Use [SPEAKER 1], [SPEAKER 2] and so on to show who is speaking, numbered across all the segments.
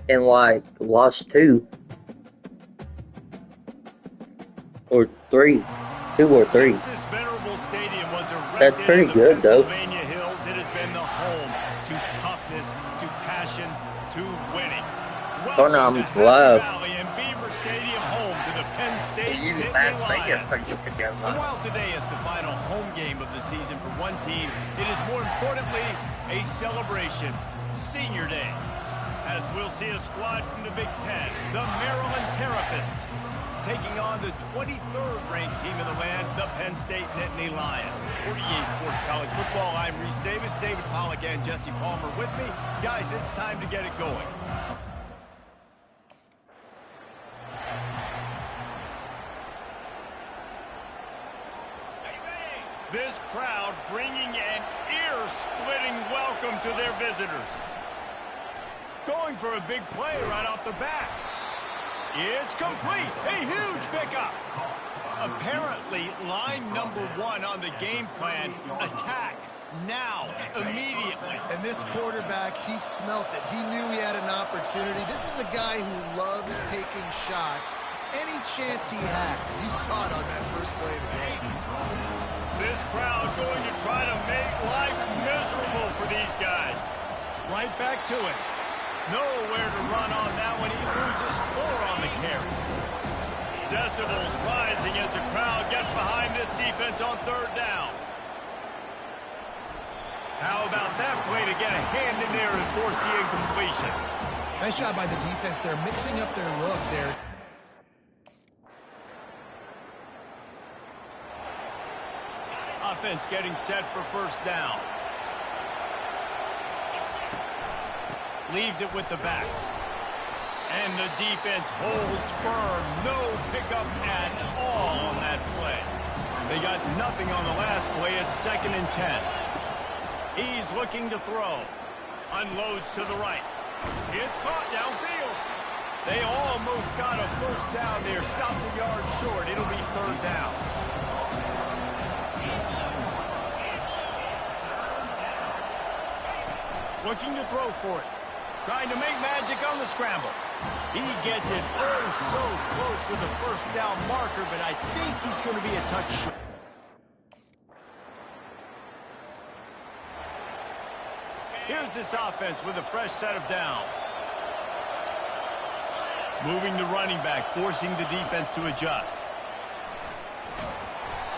[SPEAKER 1] and like lost 2 or 3. 2 or 3.
[SPEAKER 2] Since this venerable stadium was
[SPEAKER 1] That's
[SPEAKER 2] erected
[SPEAKER 1] pretty
[SPEAKER 2] in the
[SPEAKER 1] good, though.
[SPEAKER 2] Pennsylvania Hills, it has been the home to toughness, to passion, to winning.
[SPEAKER 1] Oh no,
[SPEAKER 2] Welcome to
[SPEAKER 1] I'm
[SPEAKER 2] Happy
[SPEAKER 1] live.
[SPEAKER 2] Valley and Beaver Stadium, home to the Penn State
[SPEAKER 1] You
[SPEAKER 2] Nittany
[SPEAKER 1] Las Vegas
[SPEAKER 2] Lions.
[SPEAKER 1] or you could go
[SPEAKER 2] And
[SPEAKER 1] live.
[SPEAKER 2] while today is the final home game of the season for one team, it is more importantly a celebration, Senior Day, as we'll see a squad from the Big Ten, the Maryland Terrapins, taking on the 23rd ranked team in the land, the Penn State Nittany Lions. For EA Sports College Football, I'm Reese Davis, David Pollack and Jesse Palmer with me. Guys, it's time to get it going. This crowd bringing an ear-splitting welcome to their visitors. Going for a big play right off the bat. It's complete. A huge pickup. Apparently, line number 1 on the game plan, attack now, immediately.
[SPEAKER 3] And this quarterback, he smelt it. He knew he had an opportunity. This is a guy who loves taking shots any chance he has. You saw it on that first play of the game.
[SPEAKER 2] This crowd going to try to make life miserable for these guys. Right back to it. Nowhere to run on that one. He loses 4 on the carry. Decibels rising as the crowd gets behind this defense on 3rd down. How about that play to get a hand in there and force the incompletion?
[SPEAKER 3] Nice job by the defense. They're mixing up their look there.
[SPEAKER 2] Offense getting set for 1st down. Leaves it with the back. And the defense holds firm. No pickup at all on that play. They got nothing on the last play. It's 2nd and 10. He's looking to throw. Unloads to the right. It's caught downfield. They almost got a 1st down there. Stopped a yard short. It'll be 3rd down. Looking to throw for it. Trying to make magic on the scramble. He gets it so close to the 1st down marker, but I think he's going to be a touch short. Here's this offense with a fresh set of downs. Moving the running back, forcing the defense to adjust.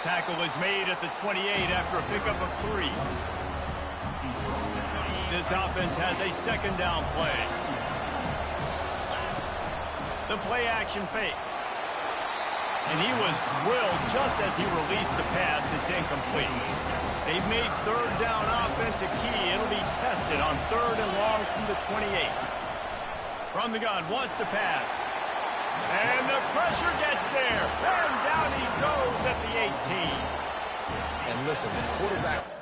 [SPEAKER 2] Tackle is made at the 28 after a pickup of 3. This offense has a 2nd down play. The play action fake. And he was drilled just as he released the pass. It's incomplete. They've made 3rd down offense a key. It'll be tested on 3rd and long from the 28. From the gun, wants to pass. And the pressure gets there. And down he goes at the 18.
[SPEAKER 3] And listen, the quarterback...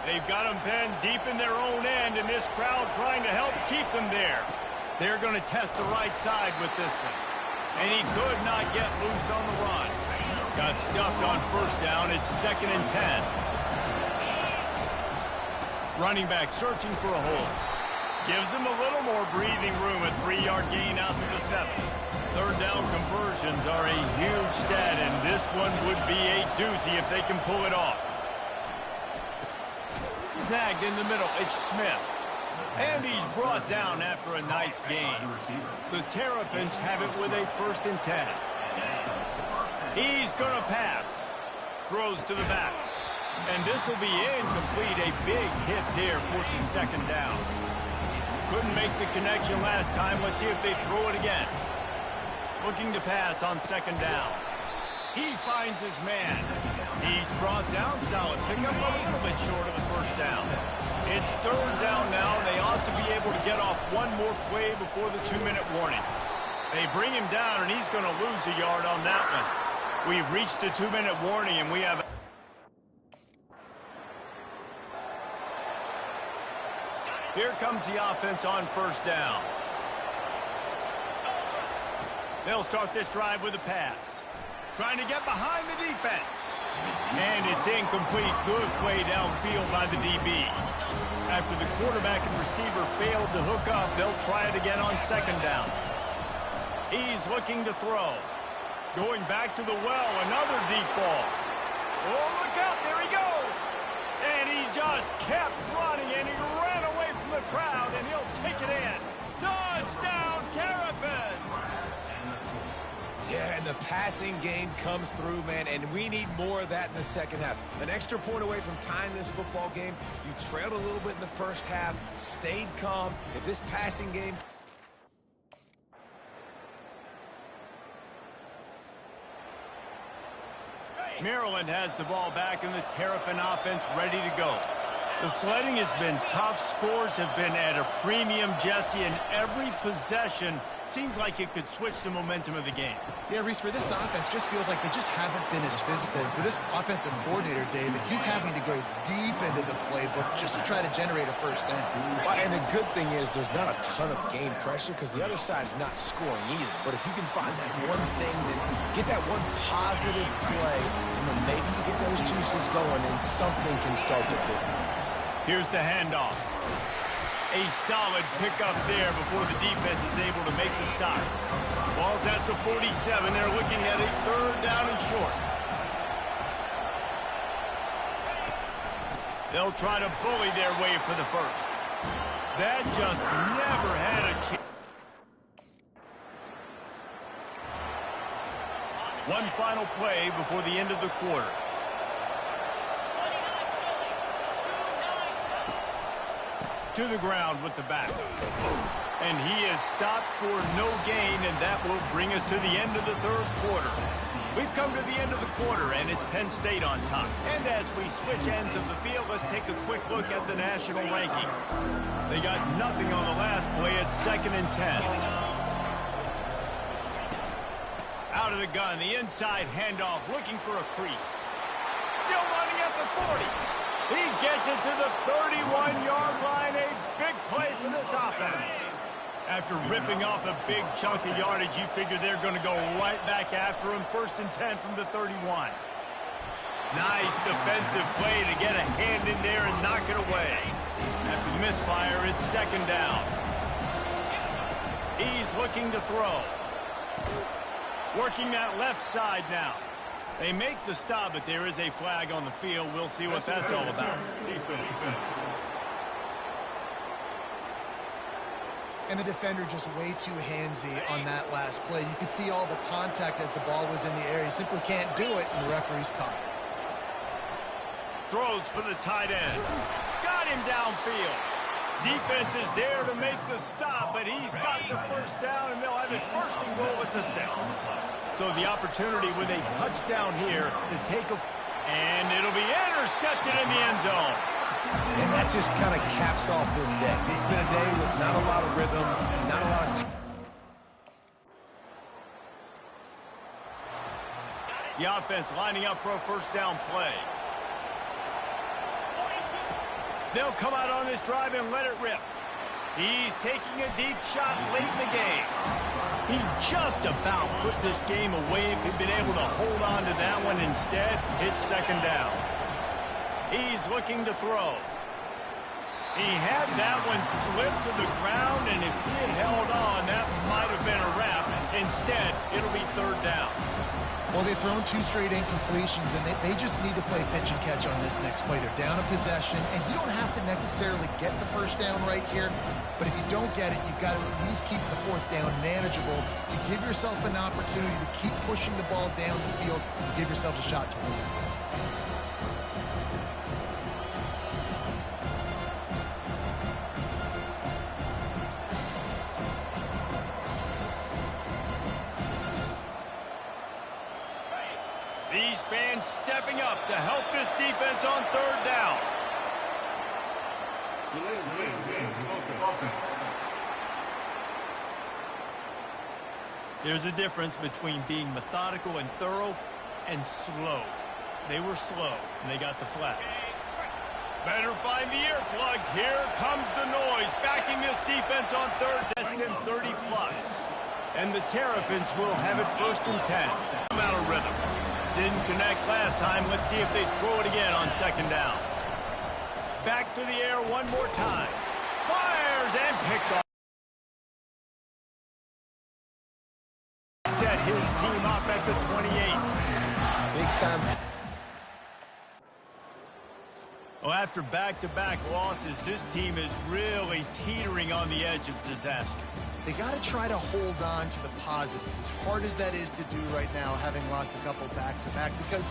[SPEAKER 2] They've got them penned deep in their own end, and this crowd trying to help keep them there. They're going to test the right side with this one. And he could not get loose on the run. Got stuffed on 1st down. It's 2nd and 10. Running back searching for a hole. Gives him a little more breathing room. A 3-yard gain out to the 7. 3rd down conversions are a huge stat, and this one would be a doozy if they can pull it off. Snagged in the middle, it's Smith. And he's brought down after a nice gain. The Terrapins have it with a 1st and 10. He's going to pass. Throws to the back. And this will be incomplete. A big hit there forces 2nd down. Couldn't make the connection last time. Let's see if they throw it again. Looking to pass on 2nd down. He finds his man. He's brought down. Solid pickup, a little bit short of the 1st down. It's 3rd down now, and they ought to be able to get off one more play before the 2-minute warning. They bring him down, and he's going to lose a yard on that one. We've reached the 2-minute warning, and we have... Here comes the offense on 1st down. They'll start this drive with a pass. Trying to get behind the defense. And it's incomplete. Good play downfield by the DB. After the quarterback and receiver failed to hook up, they'll try it again on second down. He's looking to throw. Going back to the well, another deep ball. Oh, look out, there he goes. And he just kept running, and he ran away from the crowd, and he'll take it in. Touchdown, Terrapins!
[SPEAKER 4] Yeah, and the passing game comes through, man, and we need more of that in the second half. An extra point away from tying this football game. You trailed a little bit in the first half, stayed calm. If this passing game...
[SPEAKER 2] Maryland has the ball back, and the Terrapin offense ready to go. The sledding has been tough. Scores have been at a premium, Jesse, and every possession seems like it could switch the momentum of the game.
[SPEAKER 3] Yeah, Reese, for this offense, just feels like they just haven't been as physical. And for this offensive coordinator, David, he's having to go deep into the playbook just to try to generate a first down.
[SPEAKER 4] Well, and the good thing is there's not a ton of game pressure because the other side's not scoring either. But if you can find that one thing, then get that one positive play, and then maybe you get those juices going and something can start to build.
[SPEAKER 2] Here's the handoff. A solid pickup there before the defense is able to make the stop. Ball's at the 47. They're looking at a third down and short. They'll try to bully their way for the first. That just never had a chance. One final play before the end of the quarter. To the ground with the back. And he is stopped for no gain, and that will bring us to the end of the third quarter. We've come to the end of the quarter, and it's Penn State on top. And as we switch ends of the field, let's take a quick look at the national rankings. They got nothing on the last play at 2nd and 10. Out of the gun, the inside handoff, looking for a crease. Still running at the 40. He gets it to the 31-yard line. A big play for this offense. After ripping off a big chunk of yardage, you figure they're going to go right back after him. 1st and 10 from the 31. Nice defensive play to get a hand in there and knock it away. After the misfire, it's 2nd down. He's looking to throw. Working that left side now. They make the stop, but there is a flag on the field. We'll see what that's all about.
[SPEAKER 3] And the defender just way too handsy on that last play. You could see all the contact as the ball was in the air. He simply can't do it, and the referee's caught.
[SPEAKER 2] Throws for the tight end. Got him downfield. Defense is there to make the stop, but he's got the first down, and they'll have it 1st and goal at the 6. So the opportunity with a touchdown here to take a... And it'll be intercepted in the end zone.
[SPEAKER 4] And that just kind of caps off this day. It's been a day with not a lot of rhythm, not a lot of...
[SPEAKER 2] The offense lining up for a first down play. They'll come out on this drive and let it rip. He's taking a deep shot late in the game. He just about put this game away if he'd been able to hold on to that one. Instead, it's 2nd down. He's looking to throw. He had that one slip to the ground, and if he had held on, that might have been a wrap. Instead, it'll be 3rd down.
[SPEAKER 3] Well, they've thrown 2 straight incompletions, and they just need to play pitch and catch on this next play. They're down a possession, and you don't have to necessarily get the first down right here, but if you don't get it, you've got to at least keep the 4th down manageable to give yourself an opportunity to keep pushing the ball down the field and give yourself a shot to win.
[SPEAKER 2] These fans stepping up to help this defense on 3rd down. There's a difference between being methodical and thorough and slow. They were slow, and they got the flag. Better find the earplugs. Here comes the noise, backing this defense on 3rd down and 30+. And the Terrapins will have it 1st and 10. out of rhythm. Didn't connect last time. Let's see if they throw it again on second down. Back to the air one more time. Fires and picked off. Set his team up at the 28.
[SPEAKER 4] Big time.
[SPEAKER 2] Well, after back-to-back losses, this team is really teetering on the edge of disaster.
[SPEAKER 3] They got to try to hold on to the positives, as hard as that is to do right now, having lost a couple back-to-back, because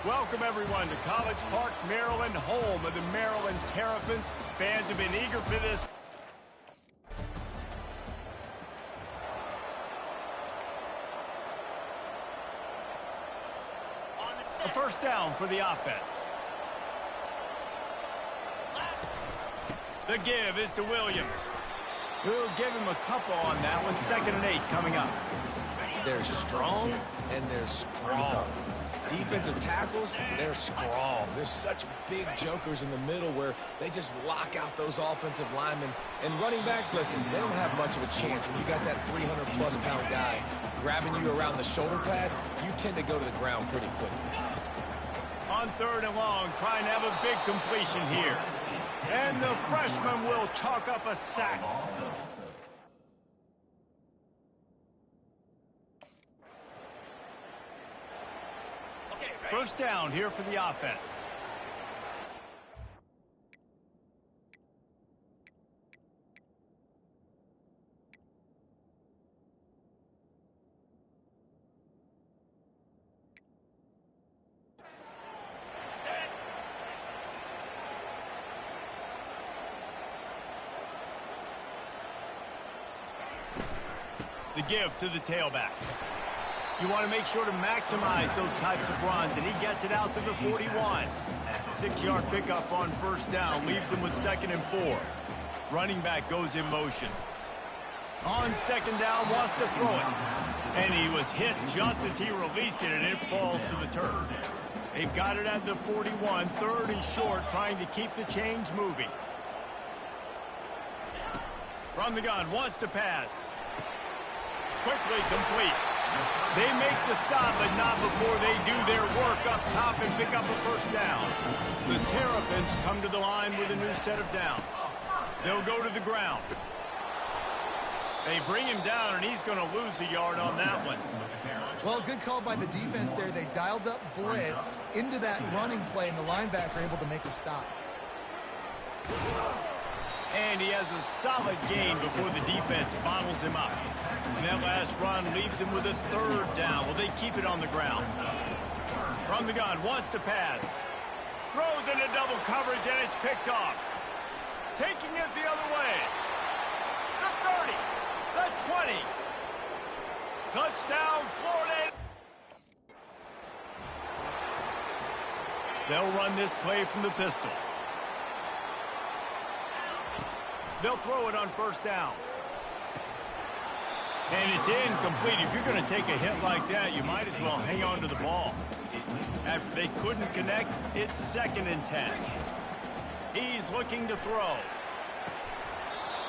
[SPEAKER 2] Welcome, everyone, to College Park, Maryland, home of the Maryland Terrapins. Fans have been eager for this. A first down for the offense. The give is to Williams. We'll give him a couple on that one. 2nd and 8 coming up.
[SPEAKER 4] They're strong and they're strong. Defensive tackles, they're strong. There's such big jokers in the middle where they just lock out those offensive linemen. And running backs, listen, they don't have much of a chance. When you got that 300-plus pound guy grabbing you around the shoulder pad, you tend to go to the ground pretty quickly.
[SPEAKER 2] On 3rd and long, trying to have a big completion here. And the freshman will chalk up a sack. First down here for the offense. The give to the tailback. You want to make sure to maximize those types of runs, and he gets it out to the 41. 6-yard pickup on first down, leaves him with 2nd and 4. Running back goes in motion. On 2nd down, wants to throw it. And he was hit just as he released it, and it falls to the turf. They've got it at the 41, 3rd and short, trying to keep the chains moving. From the gun, wants to pass. Quickly complete. They make the stop, but not before they do their work up top and pick up a first down. The Terrapins come to the line with a new set of downs. They'll go to the ground. They bring him down, and he's going to lose a yard on that one.
[SPEAKER 3] Well, good call by the defense there. They dialed up blitz into that running play, and the linebacker able to make the stop.
[SPEAKER 2] And he has a solid gain before the defense bottles him up. And that last run leaves him with a 3rd down. Well, they keep it on the ground. From the gun, wants to pass. Throws into double coverage, and it's picked off. Taking it the other way. The 30. The 20. Touchdown, Florida. They'll run this play from the pistol. They'll throw it on first down. And it's incomplete. If you're going to take a hit like that, you might as well hang on to the ball. After they couldn't connect, it's 2nd and 10. He's looking to throw.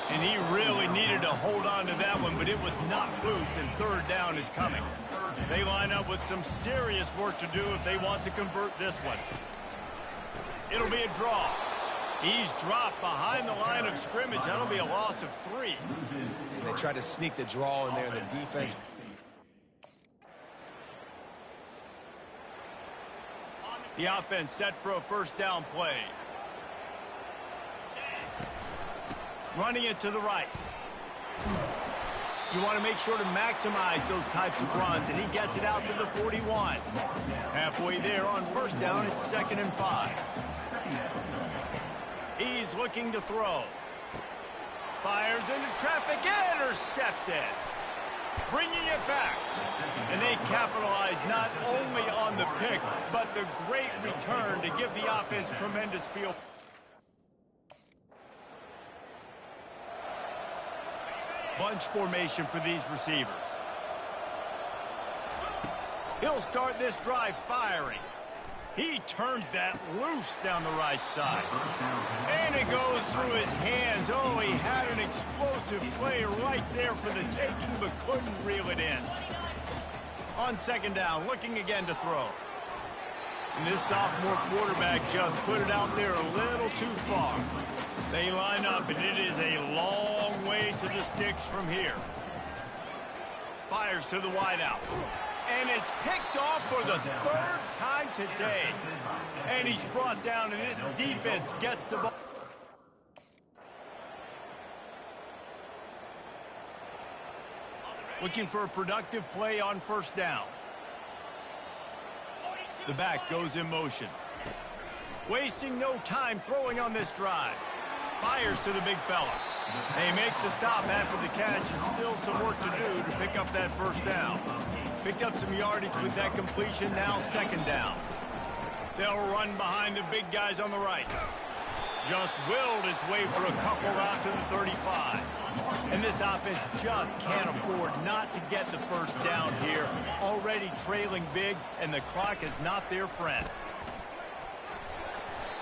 [SPEAKER 2] And he really needed to hold on to that one, but it was not loose, and 3rd down is coming. They line up with some serious work to do if they want to convert this one. It'll be a draw. He's dropped behind the line of scrimmage. That'll be a loss of 3.
[SPEAKER 4] And they try to sneak the draw in there, and the defense.
[SPEAKER 2] The offense set for a first down play. Running it to the right. You want to make sure to maximize those types of runs, and he gets it out to the 41. Halfway there on first down, it's 2nd and 5. He's looking to throw. Fires into traffic, intercepted. Bringing it back. And they capitalize not only on the pick, but the great return to give the offense tremendous field. Bunch formation for these receivers. He'll start this drive firing. He turns that loose down the right side. And it goes through his hands. Oh, he had an explosive play right there for the taking, but couldn't reel it in. On 2nd down, looking again to throw. And this sophomore quarterback just put it out there a little too far. They line up, and it is a long way to the sticks from here. Fires to the wideout. And it's picked off for the 3rd time today. And he's brought down, and this defense gets the ball. Looking for a productive play on first down. The back goes in motion. Wasting no time throwing on this drive. Fires to the big fella. They make the stop after the catch and still some work to do to pick up that first down. Picked up some yardage with that completion, now second down. They'll run behind the big guys on the right. Just willed his way for a couple out to the 35. And this offense just can't afford not to get the first down here. Already trailing big, and the clock is not their friend.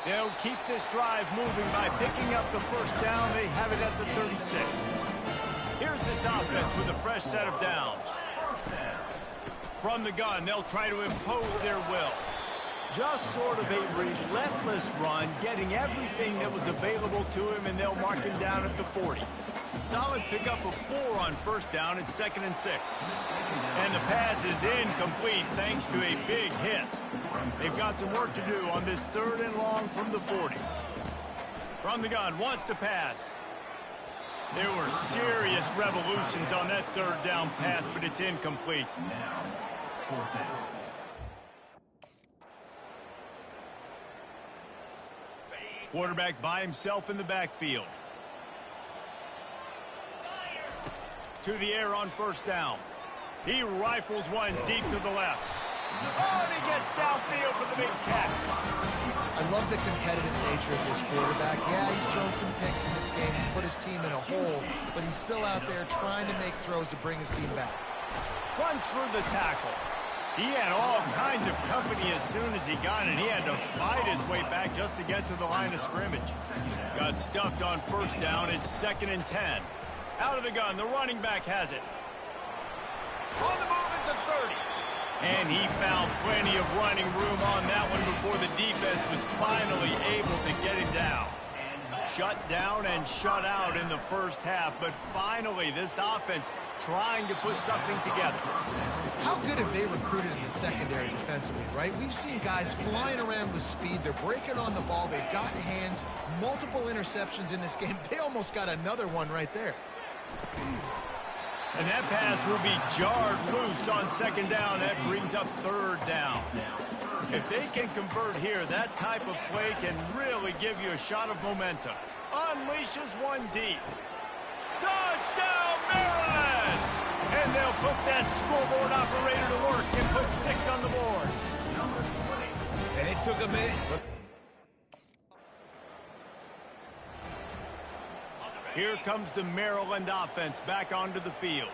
[SPEAKER 2] They'll keep this drive moving by picking up the first down. They have it at the 36. Here's this offense with a fresh set of downs. From the gun, they'll try to impose their will. Just sort of a relentless run, getting everything that was available to him, and they'll mark him down at the 40. Solid pickup of 4 on first down at 2nd and 6. And the pass is incomplete thanks to a big hit. They've got some work to do on this 3rd and long from the 40. From the gun, wants to pass. There were serious revolutions on that 3rd down pass, but it's incomplete. Quarterback by himself in the backfield. To the air on first down. He rifles one deep to the left. Oh, and he gets downfield for the big catch.
[SPEAKER 3] I love the competitive nature of this quarterback. Yeah, he's thrown some picks in this game. He's put his team in a hole, but he's still out there trying to make throws to bring his team back.
[SPEAKER 2] Runs through the tackle. He had all kinds of company as soon as he got it. He had to fight his way back just to get to the line of scrimmage. Got stuffed on first down. It's 2nd and 10. Out of the gun, the running back has it. On the move at the 30. And he found plenty of running room on that one before the defense was finally able to get him down. Shut down and shut out in the first half, but finally this offense trying to put something together.
[SPEAKER 3] How good have they recruited in the secondary defensively, right? We've seen guys flying around with speed. They're breaking on the ball. They've got hands. Multiple interceptions in this game. They almost got another one right there.
[SPEAKER 2] And that pass will be jarred loose on 2nd down. That brings up 3rd down. If they can convert here, that type of play can really give you a shot of momentum. Unleashes one deep. Touchdown, Maryland! And they'll put that scoreboard operator to work and put 6 on the board.
[SPEAKER 4] And it took a minute.
[SPEAKER 2] Here comes the Maryland offense back onto the field.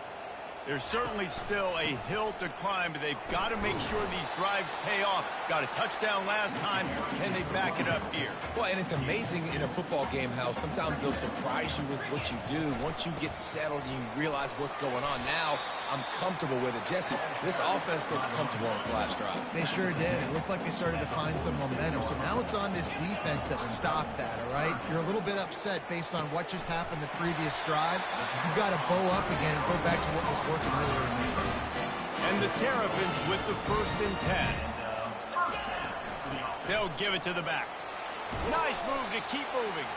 [SPEAKER 2] There's certainly still a hill to climb, but they've got to make sure these drives pay off. Got a touchdown last time. Can they back it up here?
[SPEAKER 4] Well, and it's amazing in a football game how sometimes they'll surprise you with what you do. Once you get settled and you realize what's going on, now I'm comfortable with it. Jesse, this offense looked comfortable on its last drive.
[SPEAKER 3] They sure did. It looked like they started to find some momentum. So now it's on this defense to stop that, all right? You're a little bit upset based on what just happened the previous drive. You've got to bow up again and go back to what was working earlier in this game.
[SPEAKER 2] And the Terrapins with the 1st and 10. They'll give it to the back. Nice move to keep moving.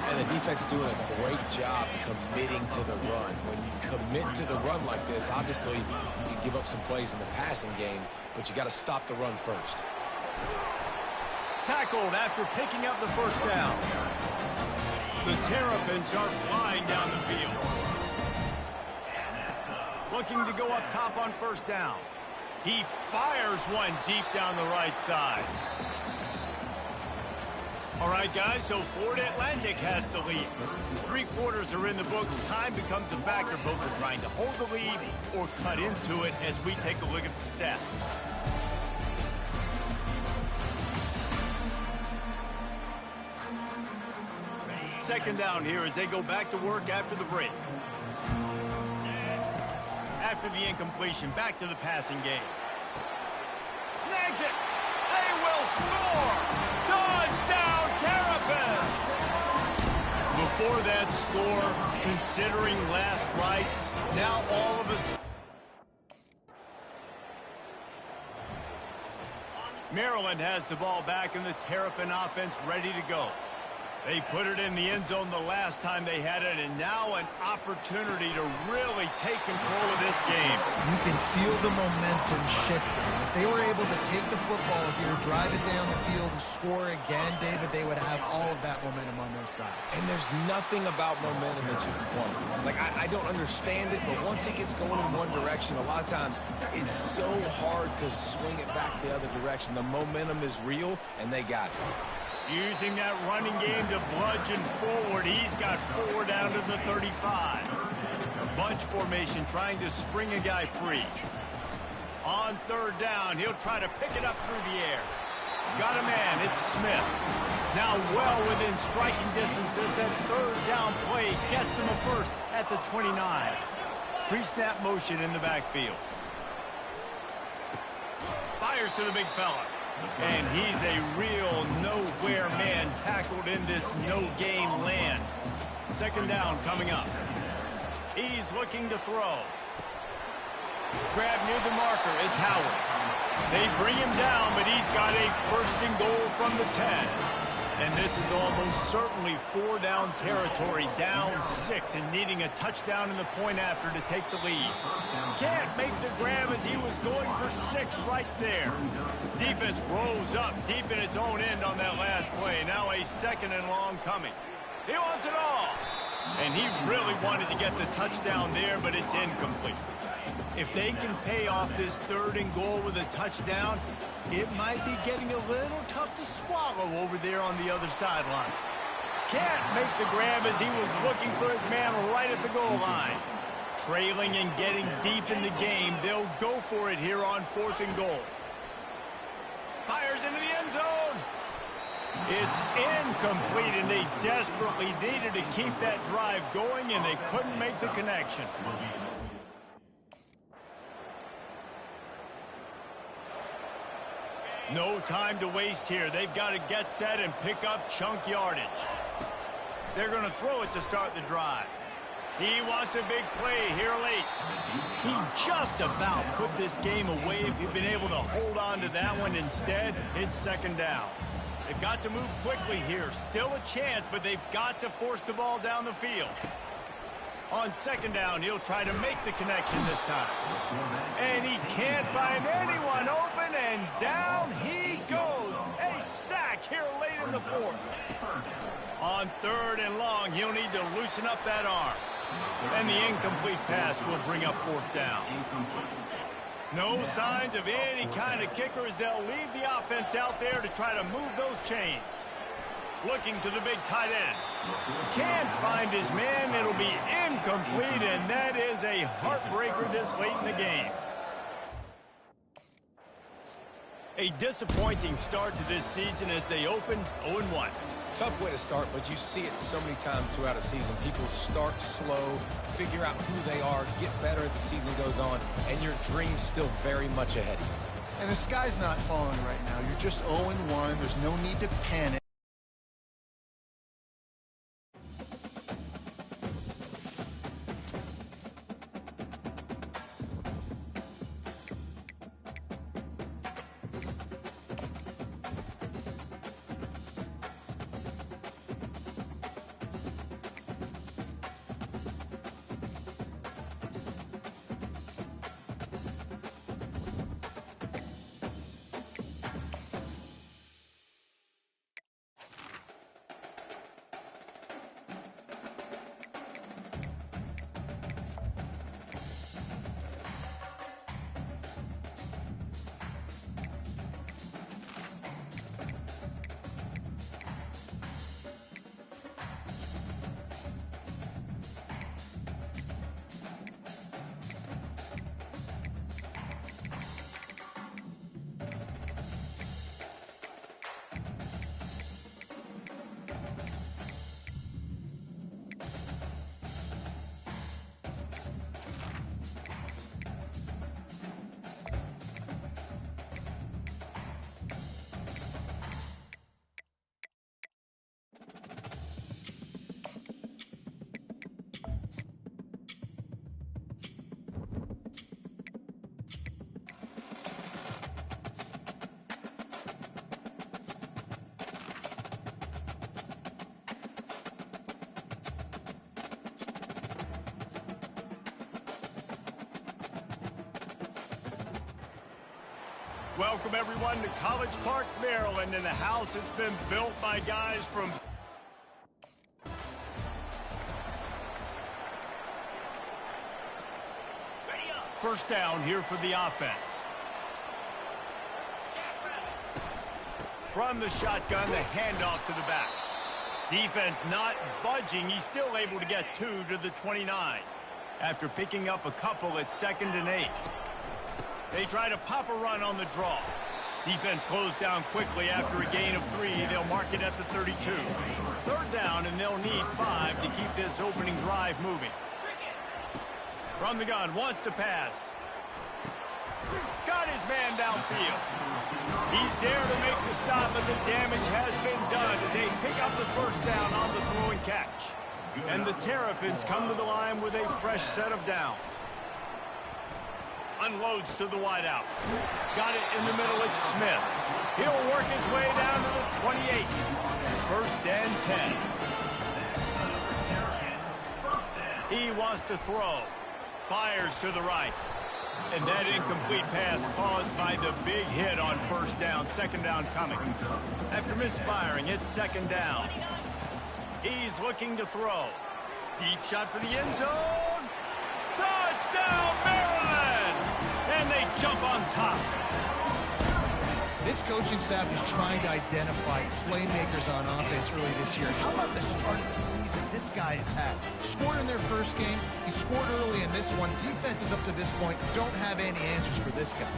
[SPEAKER 4] And the defense doing a great job committing to the run. When you commit to the run like this, obviously you can give up some plays in the passing game, but you got to stop the run first.
[SPEAKER 2] Tackled after picking up the first down. The Terrapins are flying down the field. Looking to go up top on first down. He fires one deep down the right side. All right, guys, so Florida Atlantic has the lead. 3 quarters are in the books. Time becomes a factor. Both are trying to hold the lead or cut into it as we take a look at the stats. Second down here as they go back to work after the break. After the incompletion, back to the passing game. Snags it. They will score. Touchdown, Terrapins. Before that score, considering last rights, now all of us. Maryland has the ball back and the Terrapin offense ready to go. They put it in the end zone the last time they had it, and now an opportunity to really take control of this game.
[SPEAKER 3] You can feel the momentum shifting. If they were able to take the football here, drive it down the field, and score again, David, they would have all of that momentum on their side.
[SPEAKER 4] And there's nothing about momentum that you can quantify. Like, I don't understand it, but once it gets going in one direction, a lot of times it's so hard to swing it back the other direction. The momentum is real, and they got it.
[SPEAKER 2] Using that running game to bludgeon forward. He's got 4 down to the 35. Bunch formation trying to spring a guy free. On 3rd down, he'll try to pick it up through the air. Got a man, it's Smith. Now well within striking distance as that 3rd down play gets him a first at the 29. Pre-snap motion in the backfield. Fires to the big fella. And he's a real nowhere man tackled in this no-game land. 2nd down coming up. He's looking to throw. Grab near the marker. It's Howard. They bring him down, but he's got a 1st and goal from the 10. And this is almost certainly 4 down territory, down 6, and needing a touchdown in the point after to take the lead. Can't make the grab as he was going for 6 right there. Defense rolls up deep in its own end on that last play. Now a 2nd and long coming. He wants it all. And he really wanted to get the touchdown there, but it's incomplete. If they can pay off this 3rd and goal with a touchdown, it might be getting a little tough to swallow over there on the other sideline. Can't make the grab as he was looking for his man right at the goal line. Trailing and getting deep in the game, they'll go for it here on 4th and goal. Fires into the end zone. It's incomplete, and they desperately needed to keep that drive going, and they couldn't make the connection. No time to waste here. They've got to get set and pick up chunk yardage. They're going to throw it to start the drive. He wants a big play here late. He just about put this game away if he'd been able to hold on to that one. Instead, it's 2nd down. They've got to move quickly here. Still a chance, but they've got to force the ball down the field. On 2nd down, he'll try to make the connection this time. And he can't find anyone open, and down he goes. A sack here late in the 4th. On 3rd and long, he'll need to loosen up that arm. And the incomplete pass will bring up 4th down. No signs of any kind of kicker as they'll leave the offense out there to try to move those chains. Looking to the big tight end. Can't find his man. It'll be incomplete, and that is a heartbreaker this late in the game. A disappointing start to this season as they open 0-1.
[SPEAKER 4] Tough way to start, but you see it so many times throughout a season. People start slow, figure out who they are, get better as the season goes on, and your dream's still very much ahead of you.
[SPEAKER 3] And the sky's not falling right now. You're just 0-1. There's no need to panic.
[SPEAKER 2] Welcome, everyone, to College Park, Maryland, and the house has been built by guys from... First down here for the offense. From the shotgun, the handoff to the back. Defense not budging. He's still able to get 2 to the 29. After picking up a couple at 2nd and 8. They try to pop a run on the draw. Defense closed down quickly after a gain of 3. They'll mark it at the 32. Third down, and they'll need 5 to keep this opening drive moving. From the gun, wants to pass. Got his man downfield. He's there to make the stop, but the damage has been done as they pick up the first down on the throw and catch. And the Terrapins come to the line with a fresh set of downs. Unloads to the wideout. Got it in the middle, it's Smith. He'll work his way down to the 28. First and 10. He wants to throw. Fires to the right. And that incomplete pass caused by the big hit on first down. Second down coming. After misfiring, it's second down. He's looking to throw. Deep shot for the end zone. Touchdown, Maryland! And they jump on top.
[SPEAKER 3] This coaching staff is trying to identify playmakers on offense early this year. How about the start of the season this guy has had? Scored in their first game. He scored early in this one. Defenses up to this point don't have any answers for this guy.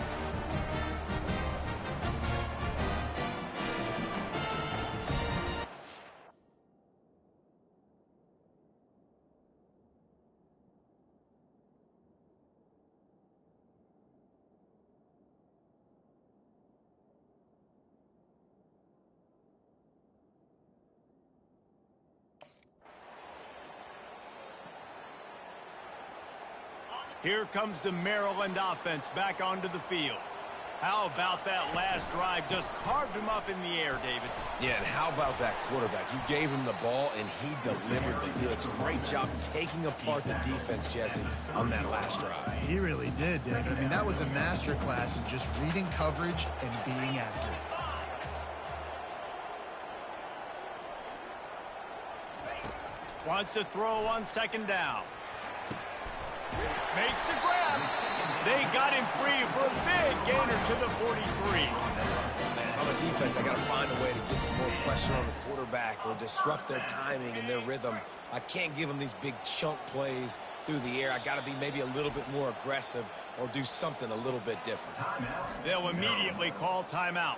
[SPEAKER 2] Here comes the Maryland offense back onto the field. How about that last drive? Just carved him up in the air, David.
[SPEAKER 4] Yeah, and how about that quarterback? You gave him the ball, and he delivered the goods. Great job taking apart the defense, Jesse, on that last drive.
[SPEAKER 3] He really did, David. I mean, that was a masterclass in just reading coverage and being accurate.
[SPEAKER 2] Wants to throw on second down. Makes the grab. They got him free for a big gainer to the 43.
[SPEAKER 4] Man, on the defense, I got to find a way to get some more pressure on the quarterback or disrupt their timing and their rhythm. I can't give them these big chunk plays through the air. I got to be maybe a little bit more aggressive or do something a little bit different.
[SPEAKER 2] They'll immediately call timeout.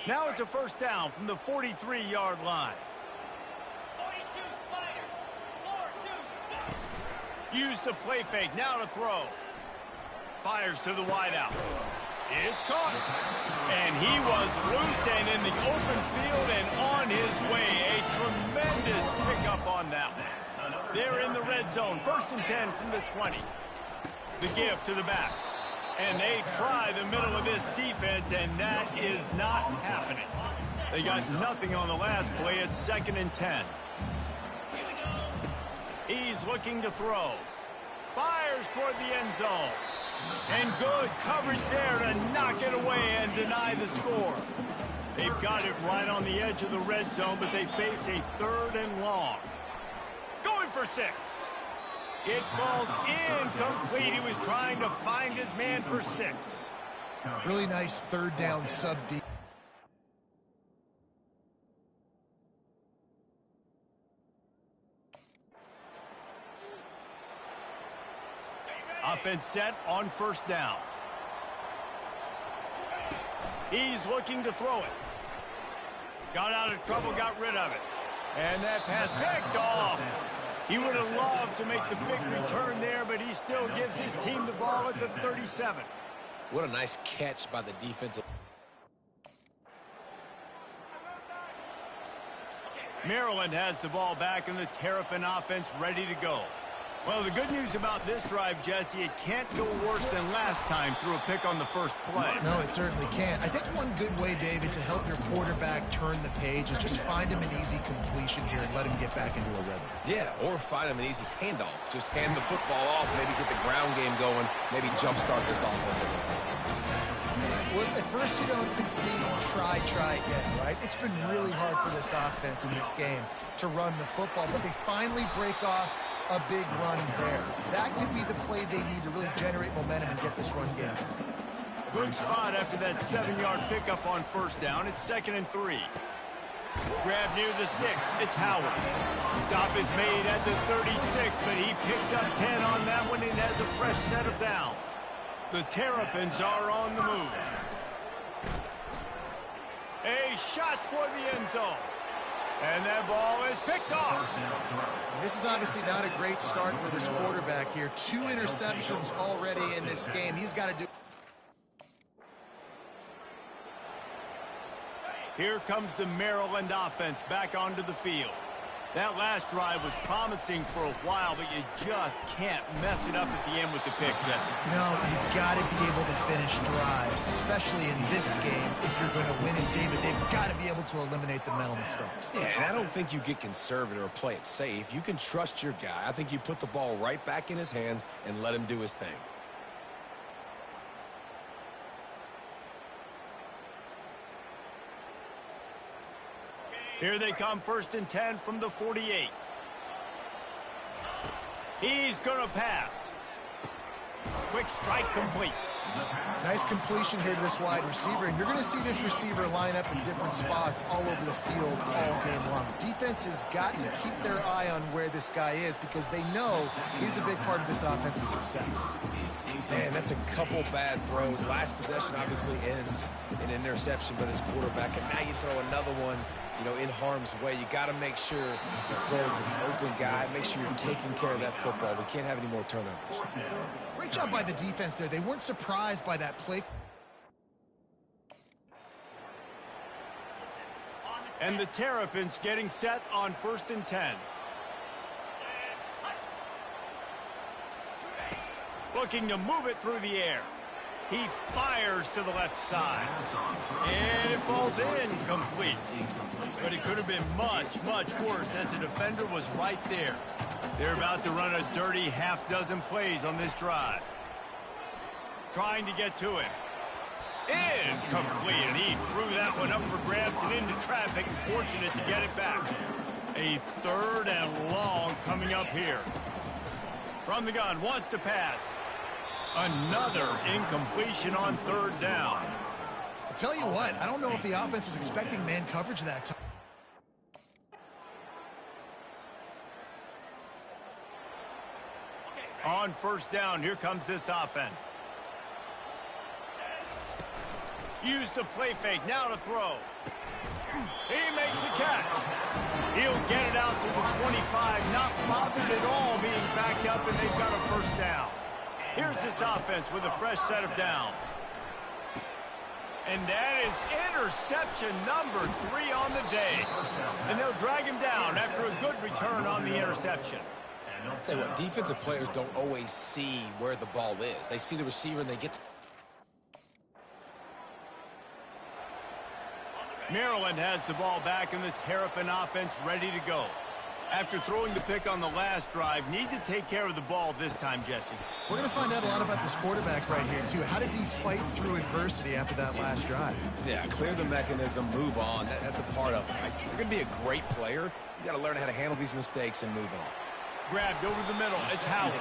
[SPEAKER 2] Now it's a first down from the 43-yard line.
[SPEAKER 5] 42 Spider. 4-2.
[SPEAKER 2] Use the play fake. Now to throw. Fires to the wideout. It's caught. And he was loose and in the open field and on his way. A tremendous pickup on that one. They're in the red zone. First and 10 from the 20. The give to the back. And they try the middle of this defense, and that is not happening. They got nothing on the last play. It's second and 10. He's looking to throw. Fires toward the end zone. And good coverage there to knock it away and deny the score. They've got it right on the edge of the red zone, but they face a third and long. Going for 6. It falls incomplete. He was trying to find his man for 6.
[SPEAKER 3] Really nice third down sub-deep.
[SPEAKER 2] Offense set on first down. He's looking to throw it. Got out of trouble, got rid of it. And that pass picked off. He would have loved to make the big return there, but he still gives his team the ball at the 37.
[SPEAKER 4] What a nice catch by the defensive.
[SPEAKER 2] Maryland has the ball back and the Terrapin offense ready to go. Well, the good news about this drive, Jesse, it can't go worse than last time through a pick on the first play.
[SPEAKER 3] No, it certainly can't. I think one good way, David, to help your quarterback turn the page is just find him an easy completion here and let him get back into a rhythm.
[SPEAKER 4] Yeah, or find him an easy handoff. Just hand the football off, maybe get the ground game going, maybe jumpstart this offense a little bit.
[SPEAKER 3] Well, if at first you don't succeed, try again, right? It's been really hard for this offense in this game to run the football, but they finally break off a big run there. That could be the play they need to really generate momentum and get this run game.
[SPEAKER 2] Good spot after that 7-yard pickup on first down. It's 2nd and 3. Grab near the sticks. It's Howard. Stop is made at the 36, but he picked up 10 on that one and has a fresh set of downs. The Terrapins are on the move. A shot toward the end zone. And that ball is picked off.
[SPEAKER 3] This is obviously not a great start for this quarterback here. 2 interceptions already in this game. He's got to do...
[SPEAKER 2] Here comes the Maryland offense back onto the field. That last drive was promising for a while, but you just can't mess it up at the end with the pick, Jesse.
[SPEAKER 3] No, you've got to be able to finish drives, especially in this game. If you're going to win it, David, they've got to be able to eliminate the mental mistakes.
[SPEAKER 4] Yeah, and I don't think you get conservative or play it safe. You can trust your guy. I think you put the ball right back in his hands and let him do his thing.
[SPEAKER 2] Here they come, 1st and 10 from the 48. He's going to pass. Quick strike complete.
[SPEAKER 3] Nice completion here to this wide receiver, and you're going to see this receiver line up in different spots all over the field all game long. Defense has got to keep their eye on where this guy is because they know he's a big part of this offense's success.
[SPEAKER 4] Man, that's a couple bad throws. Last possession obviously ends in an interception by this quarterback, and now you throw another one, you know, in harm's way. You got to make sure you throw it to the open guy. Make sure you're taking care of that football. We can't have any more turnovers.
[SPEAKER 3] Great job by the defense there. They weren't surprised by that play.
[SPEAKER 2] And the Terrapins getting set on 1st and 10. Looking to move it through the air. He fires to the left side. And it falls incomplete. But it could have been much, much worse as the defender was right there. They're about to run a dirty half-dozen plays on this drive. Trying to get to him. Incomplete, and he threw that one up for grabs and into traffic, and fortunate to get it back. A 3rd and long coming up here. From the gun, wants to pass. Another incompletion on 3rd down.
[SPEAKER 3] I'll tell you what, I don't know if the offense was expecting man coverage that time.
[SPEAKER 2] On 1st down, here comes this offense. Use the play fake, now to throw. He makes a catch. He'll get it out to the 25, not bothered at all being backed up, and they've got a 1st down. Here's this offense with a fresh set of downs. And that is interception number 3 on the day. And they'll drag him down after a good return on the interception.
[SPEAKER 4] Tell you what, defensive players don't always see where the ball is. They see the receiver and they get...
[SPEAKER 2] Maryland has the ball back and the Terrapin offense ready to go. After throwing the pick on the last drive, need to take care of the ball this time, Jesse.
[SPEAKER 3] We're going to find out a lot about this quarterback right here, too. How does he fight through adversity after that last drive?
[SPEAKER 4] Yeah, clear the mechanism, move on. That's a part of it, right? If you're going to be a great player, you got to learn how to handle these mistakes and move on.
[SPEAKER 2] Grabbed over the middle. It's Howard.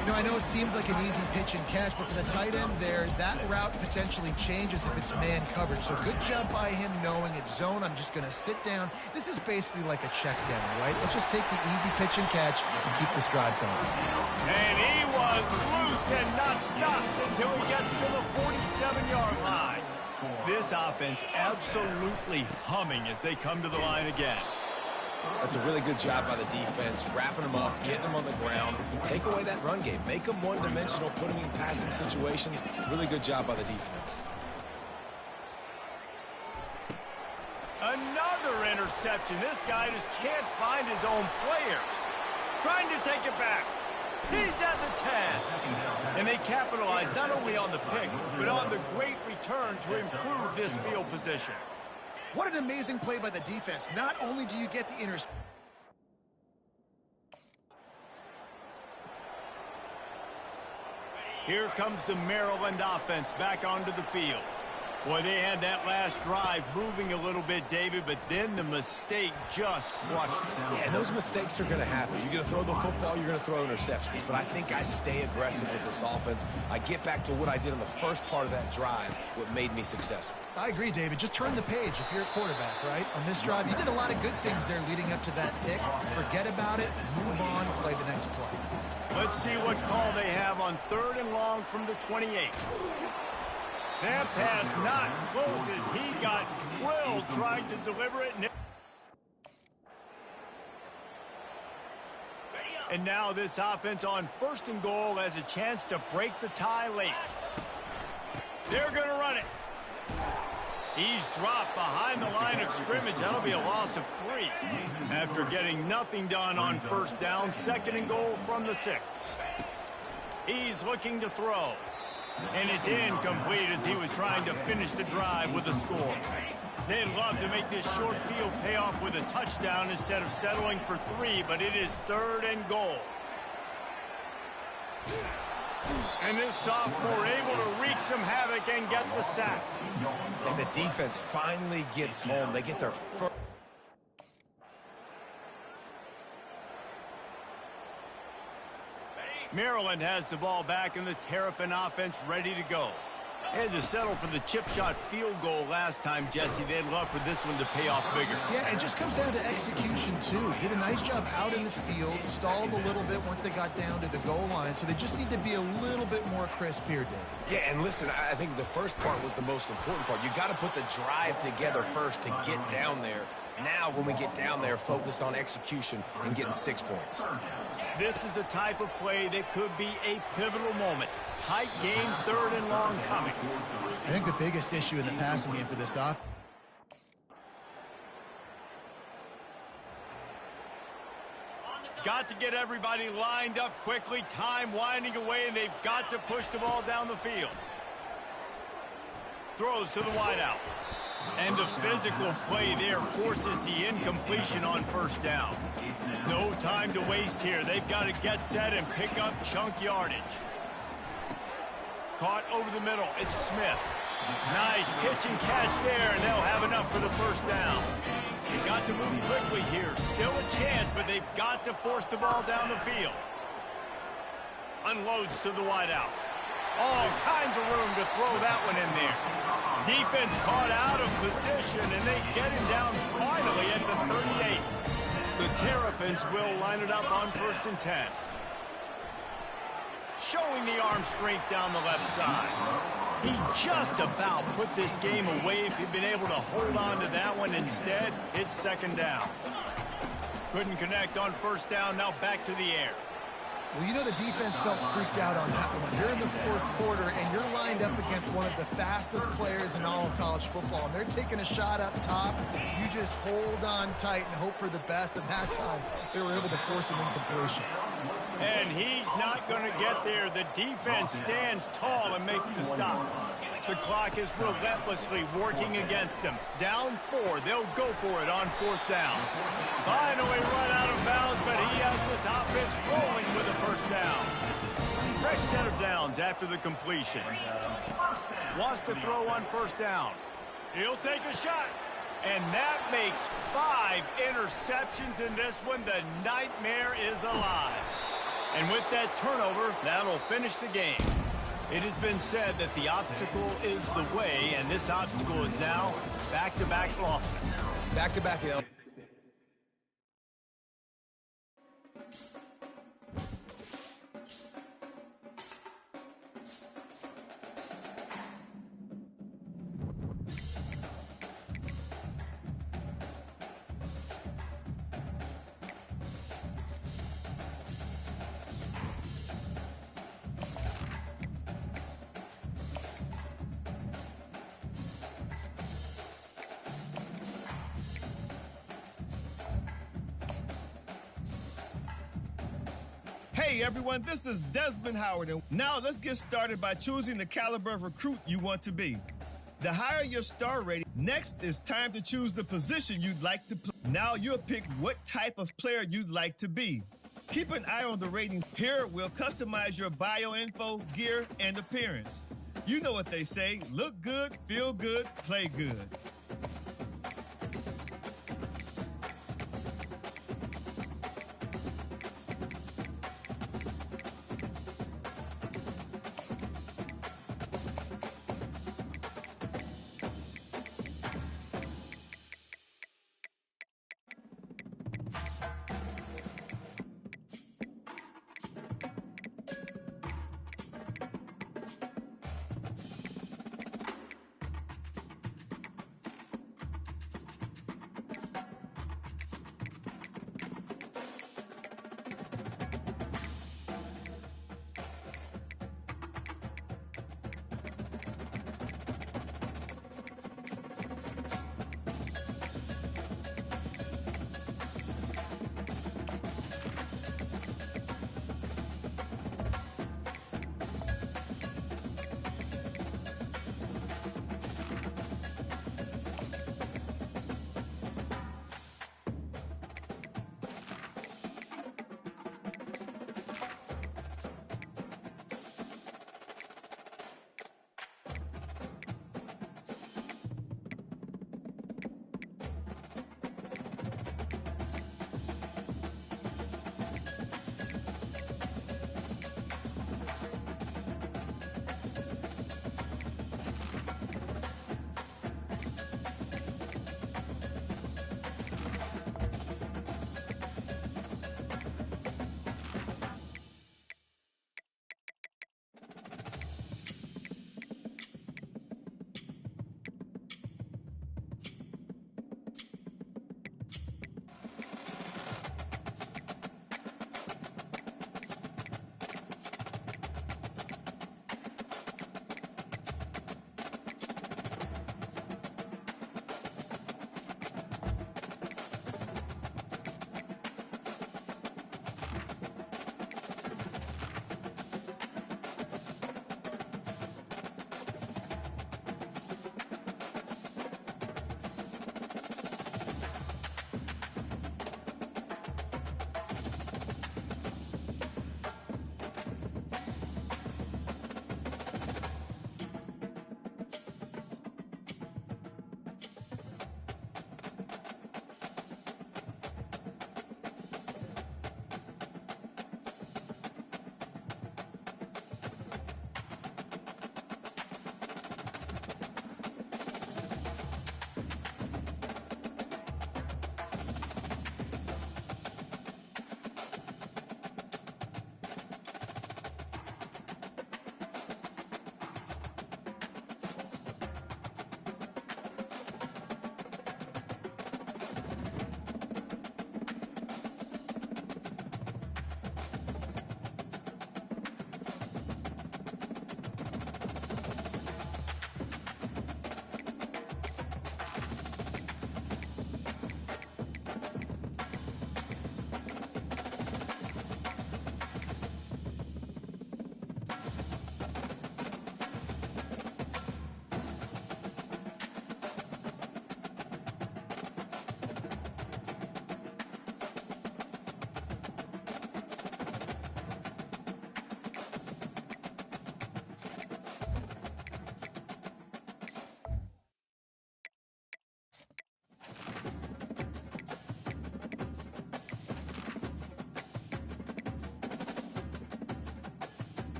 [SPEAKER 3] You know, I know it seems like an easy pitch and catch, but for the tight end there, that route potentially changes if it's man coverage. So good job by him knowing it's zone. I'm just going to sit down. This is basically like a check down, right? Let's just take the easy pitch and catch and keep this drive going.
[SPEAKER 2] And he was loose and not stopped until he gets to the 47-yard line. This offense absolutely humming as they come to the line again.
[SPEAKER 4] That's a really good job by the defense, wrapping them up, getting them on the ground. Take away that run game. Make them one-dimensional, put them in passing situations. Really good job by the defense.
[SPEAKER 2] Another interception. This guy just can't find his own players. Trying to take it back. He's at the 10. And they capitalize not only on the pick, but on the great return to improve this field position.
[SPEAKER 3] What an amazing play by the defense. Not only do you get the interception.
[SPEAKER 2] Here comes the Maryland offense back onto the field. Boy, they had that last drive moving a little bit, David, but then the mistake just crushed them.
[SPEAKER 4] Yeah, those mistakes are going to happen. You're going to throw the football, you're going to throw interceptions. But I think I stay aggressive with this offense. I get back to what I did in the first part of that drive, what made me successful.
[SPEAKER 3] I agree, David. Just turn the page if you're a quarterback, right? On this drive, you did a lot of good things there leading up to that pick. Forget about it, move on, play the next play.
[SPEAKER 2] Let's see what call they have on 3rd and long from the 28. That pass not close as he got drilled trying to deliver it. And now this offense on 1st and goal has a chance to break the tie late. They're going to run it. He's dropped behind the line of scrimmage. That'll be a loss of 3. After getting nothing done on 1st down, 2nd and goal from the 6. He's looking to throw. And it's incomplete as he was trying to finish the drive with a score. They'd love to make this short field pay off with a touchdown instead of settling for 3, but it is 3rd and goal. And this sophomore able to wreak some havoc and get the sack.
[SPEAKER 4] And the defense finally gets home. They get their first.
[SPEAKER 2] Maryland has the ball back and the Terrapin offense ready to go. They had to settle for the chip shot field goal last time, Jesse. They'd love for this one to pay off bigger.
[SPEAKER 3] Yeah, it just comes down to execution, too. Did a nice job out in the field, stalled a little bit once they got down to the goal line, so they just need to be a little bit more crisp here, Dave.
[SPEAKER 4] Yeah, and listen, I think the first part was the most important part. You got to put the drive together first to get down there. Now, when we get down there, focus on execution and getting 6 points.
[SPEAKER 2] This is the type of play that could be a pivotal moment. Tight game, 3rd and long coming.
[SPEAKER 3] I think the biggest issue in the passing game for this offense.
[SPEAKER 2] Got to get everybody lined up quickly. Time winding away, and they've got to push the ball down the field. Throws to the wideout. And the physical play there forces the incompletion on 1st down. No time to waste here. They've got to get set and pick up chunk yardage. Caught over the middle. It's Smith. Nice pitch and catch there, and they'll have enough for the 1st down. They've got to move quickly here. Still a chance, but they've got to force the ball down the field. Unloads to the wideout. All kinds of room to throw that one in there. Defense caught out of position, and they get him down finally at the 38. The Terrapins will line it up on 1st and 10. Showing the arm strength down the left side. He just about put this game away if he'd been able to hold on to that one. Instead, it's 2nd down. Couldn't connect on 1st down, now back to the air.
[SPEAKER 3] Well, you know the defense felt freaked out on that one. You're in the 4th quarter, and you're lined up against one of the fastest players in all of college football, and they're taking a shot up top. You just hold on tight and hope for the best, and that time they were able to force an incompletion.
[SPEAKER 2] And he's not going to get there. The defense stands tall and makes the stop. The clock is relentlessly working against them. Down 4, they'll go for it on 4th down. Finally run out of bounds, but he has this offense rolling with a 1st down. Fresh set of downs after the completion. Wants to throw on 1st down. He'll take a shot. And that makes 5 interceptions in this one. The nightmare is alive. And with that turnover, that'll finish the game. It has been said that the obstacle is the way, and this obstacle is now back-to-back losses.
[SPEAKER 4] Back-to-back.
[SPEAKER 6] Hey everyone, this is Desmond Howard, and now let's get started by choosing the caliber of recruit you want to be. The higher your star rating, next is time to choose the position you'd like to play. Now you'll pick what type of player you'd like to be. Keep an eye on the ratings. Here, we'll customize your bio info, gear, and appearance. You know what they say, look good, feel good, play good.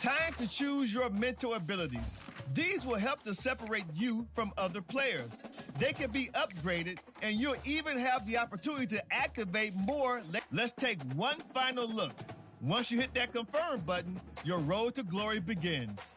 [SPEAKER 6] Time to choose your mental abilities. These will help to separate you from other players. They can be upgraded, and you'll even have the opportunity to activate more. Let's take one final look. Once you hit that confirm button, your road to glory begins.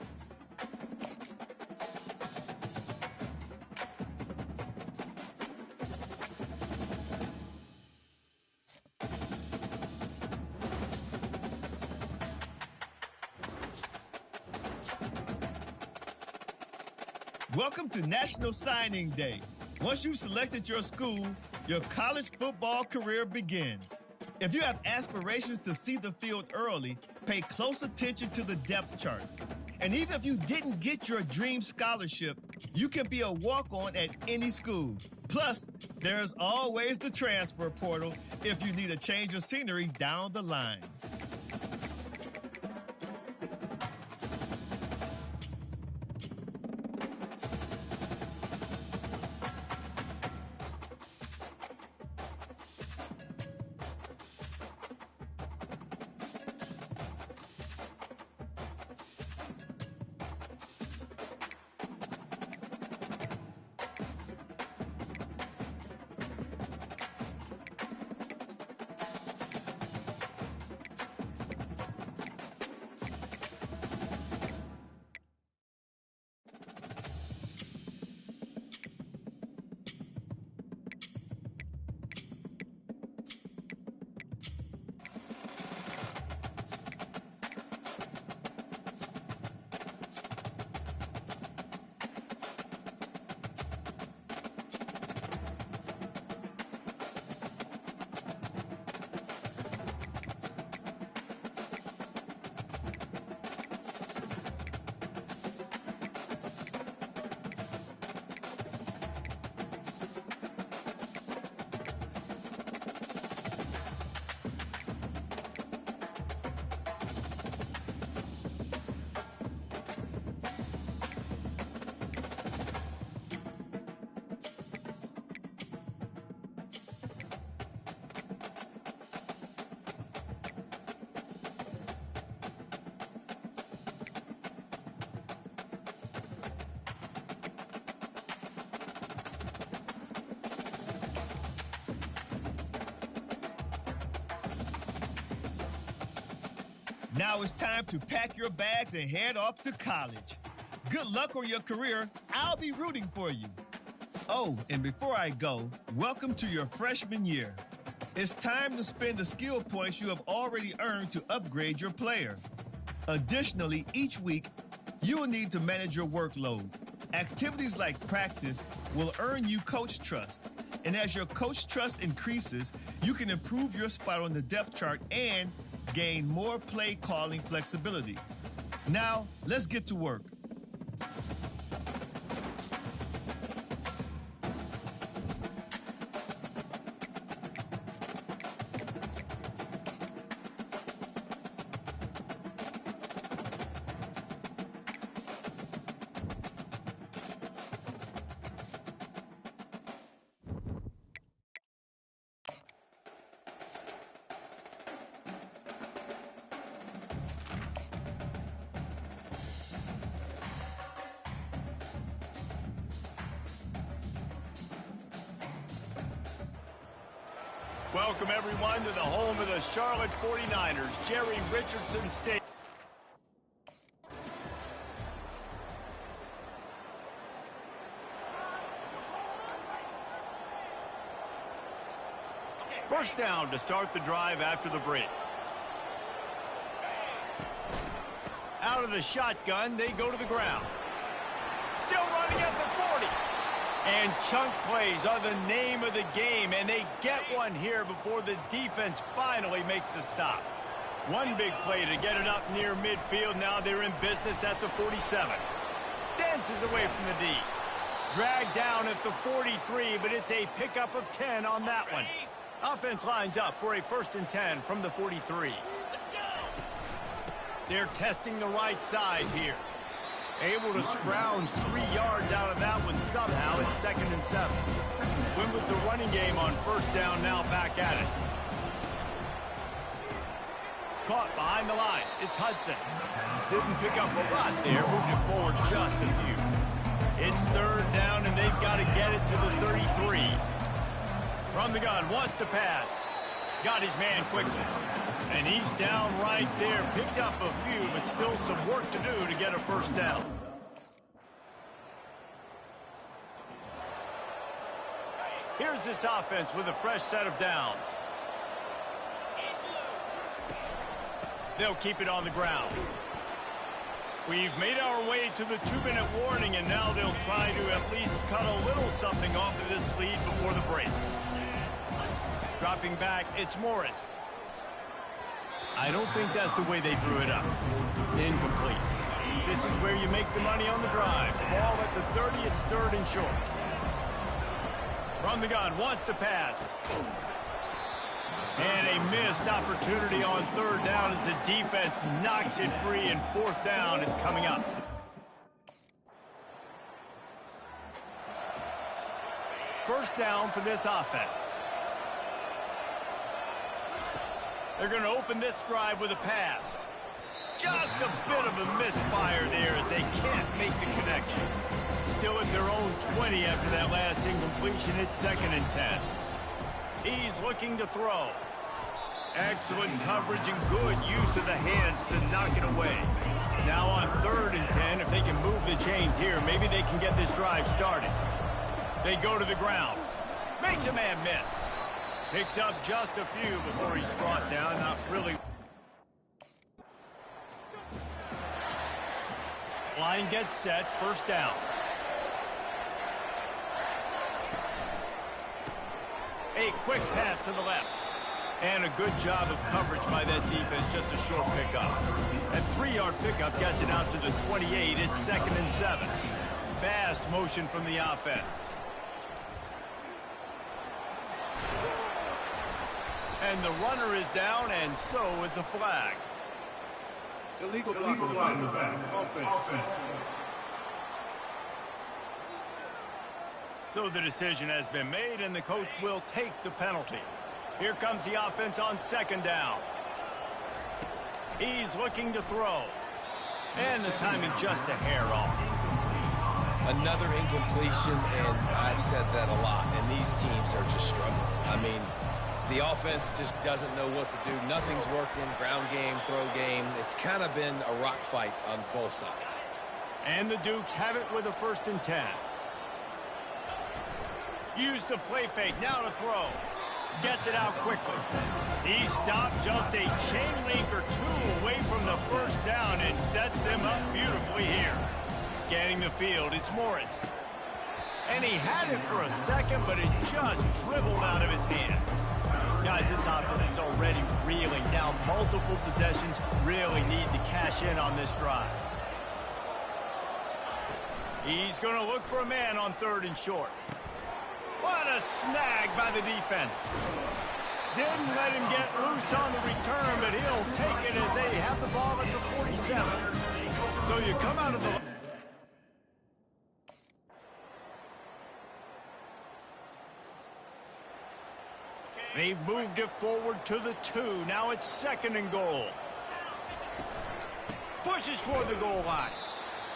[SPEAKER 6] Welcome to National Signing Day. Once you've selected your school, your college football career begins. If you have aspirations to see the field early, pay close attention to the depth chart. And even if you didn't get your dream scholarship, you can be a walk-on at any school. Plus, there's always the transfer portal if you need a change of scenery down the line. Now it's time to pack your bags and head off to college. Good luck on your career. I'll be rooting for you. Oh, and before I go, welcome to your freshman year. It's time to spend the skill points you have already earned to upgrade your player. Additionally, each week, you will need to manage your workload. Activities like practice will earn you coach trust. And as your coach trust increases, you can improve your spot on the depth chart and gain more play calling flexibility. Now, let's get to work.
[SPEAKER 2] Welcome, everyone, to the home of the Charlotte 49ers, Jerry Richardson Stadium. First down to start the drive after the break. Out of the shotgun, they go to the ground. Still running at the 40. And chunk plays are the name of the game, and they get one here before the defense finally makes the stop. One big play to get it up near midfield. Now they're in business at the 47. Dances away from the D. Dragged down at the 43, but it's a pickup of 10 on that one. Offense lines up for a 1st and 10 from the 43. They're testing the right side here. Able to scrounge 3 yards out of that one somehow. It's 2nd and 7. Win with the running game on 1st down, now back at it. Caught behind the line. It's Hudson. Didn't pick up a lot there. Moved it forward just a few. It's third down, and they've got to get it to the 33. From the gun, wants to pass. Got his man quickly. And he's down right there. Picked up a few, but still some work to do to get a first down. Here's this offense with a fresh set of downs. They'll keep it on the ground. We've made our way to the 2-minute warning, and now they'll try to at least cut a little something off of this lead before the break. Dropping back, it's Morris. I don't think that's the way they drew it up. Incomplete. This is where you make the money on the drive. Ball at the 30, it's third and short. From the gun, wants to pass. And a missed opportunity on third down as the defense knocks it free, and fourth down is coming up. First down for this offense. They're going to open this drive with a pass. Just a bit of a misfire there as they can't make the connection. Still at their own 20 after that last incompletion. It's 2nd and 10. He's looking to throw. Excellent coverage and good use of the hands to knock it away. Now on 3rd and 10, if they can move the chains here, maybe they can get this drive started. They go to the ground. Makes a man miss. Picks up just a few before he's brought down. Not really. Line gets set. First down. A quick pass to the left. And a good job of coverage by that defense. Just a short pickup. That 3-yard pickup gets it out to the 28. It's 2nd and 7. Fast motion from the offense. And the runner is down, and so is the flag.
[SPEAKER 7] Illegal block on the back. Offense.
[SPEAKER 2] So the decision has been made, and the coach will take the penalty. Here comes the offense on 2nd down. He's looking to throw. And the timing just a hair off.
[SPEAKER 4] Another incompletion, and I've said that a lot, and these teams are just struggling. I mean, the offense just doesn't know what to do. Nothing's working. Ground game, throw game. It's kind of been a rock fight on both sides.
[SPEAKER 2] And the Dukes have it with a 1st and 10. Use the play fake. Now to throw. Gets it out quickly. He stopped just a chain link or two away from the first down and sets them up beautifully here. Scanning the field, it's Morris. And he had it for a second, but it just dribbled out of his hands. Guys, this offense is already reeling down multiple possessions. Really need to cash in on this drive. He's going to look for a man on 3rd and short. What a snag by the defense. Didn't let him get loose on the return, but he'll take it as they have the ball at the 47. So you come out of the... They've moved it forward to the 2. Now it's 2nd and goal. Pushes for the goal line.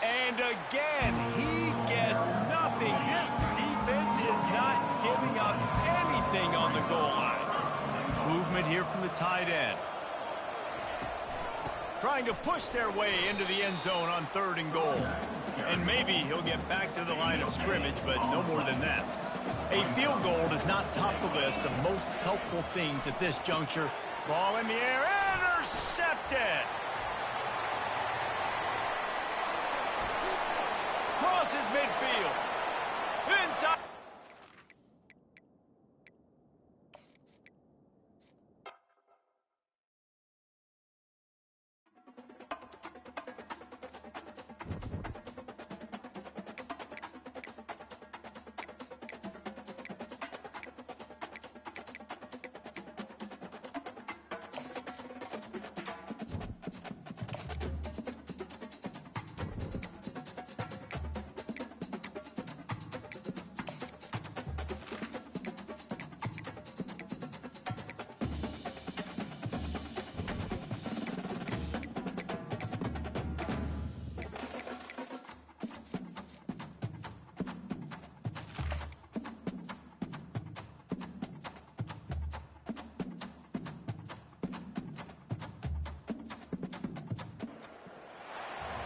[SPEAKER 2] And again, he gets nothing. This defense is not giving up anything on the goal line. Movement here from the tight end. Trying to push their way into the end zone on 3rd and goal. And maybe he'll get back to the line of scrimmage, but no more than that. A field goal does not top the list of most helpful things at this juncture. Ball in the air, intercepted. Crosses midfield. Inside.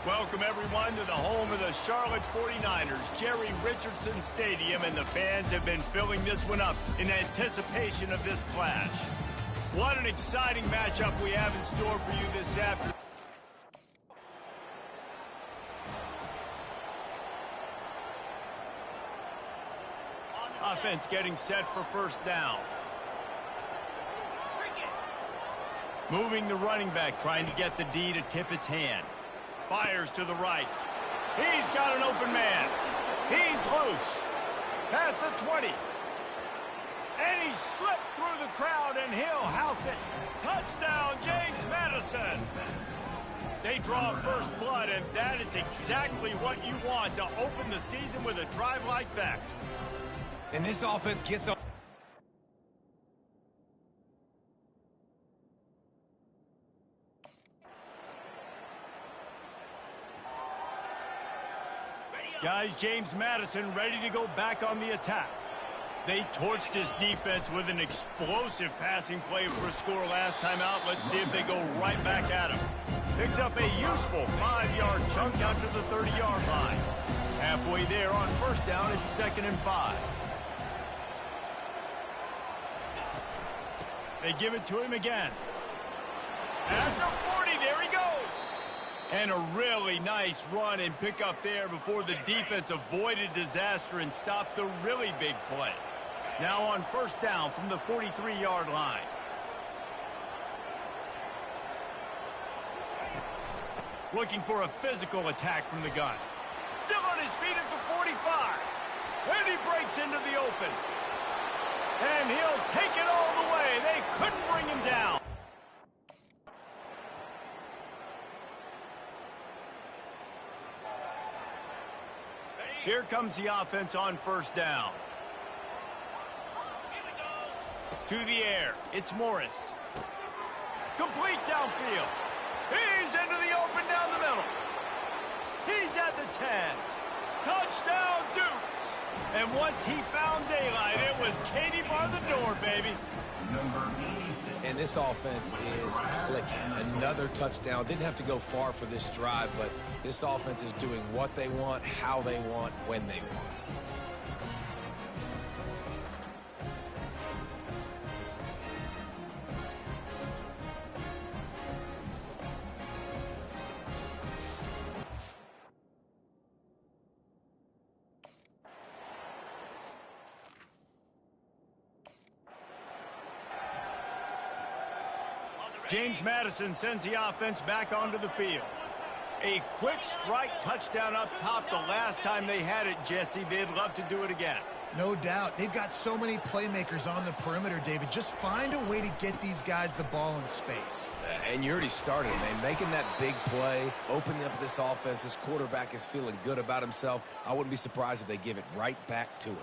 [SPEAKER 2] Welcome, everyone, to the home of the Charlotte 49ers, Jerry Richardson Stadium, and the fans have been filling this one up in anticipation of this clash. What an exciting matchup we have in store for you this afternoon. Offense getting set for first down. Moving the running back, trying to get the D to tip its hand. Fires to the right. He's got an open man. He's loose. Past the 20. And he slipped through the crowd, and he'll house it. Touchdown, James Madison. They draw first blood, and that is exactly what you want to open the season with a drive like that.
[SPEAKER 4] And this offense gets on.
[SPEAKER 2] Guys, James Madison ready to go back on the attack. They torched this defense with an explosive passing play for a score last time out. Let's see if they go right back at him. Picks up a useful 5-yard chunk out to the 30-yard line. Halfway there on first down, it's 2nd and 5. They give it to him again. After 40, there he goes. And a really nice run and pick up there before the defense avoided disaster and stopped the really big play. Now on first down from the 43-yard line. Looking for a physical attack from the gun. Still on his feet at the 45. And he breaks into the open. And he'll take it all the way. They couldn't bring him down. Here comes the offense on first down. To the air, it's Morris. Complete downfield. He's into the open down the middle. He's at the 10. Touchdown, Dukes. And once he found daylight, it was Katie bar the door, baby.
[SPEAKER 4] And this offense is clicking. Another touchdown. Didn't have to go far for this drive, but this offense is doing what they want, how they want, when they want.
[SPEAKER 2] James Madison sends the offense back onto the field. A quick strike touchdown up top the last time they had it, Jesse. They'd love to do it again.
[SPEAKER 3] No doubt. They've got so many playmakers on the perimeter, David. Just find a way to get these guys the ball in space.
[SPEAKER 4] And you already started, man. Making that big play, opening up this offense. This quarterback is feeling good about himself. I wouldn't be surprised if they give it right back to him.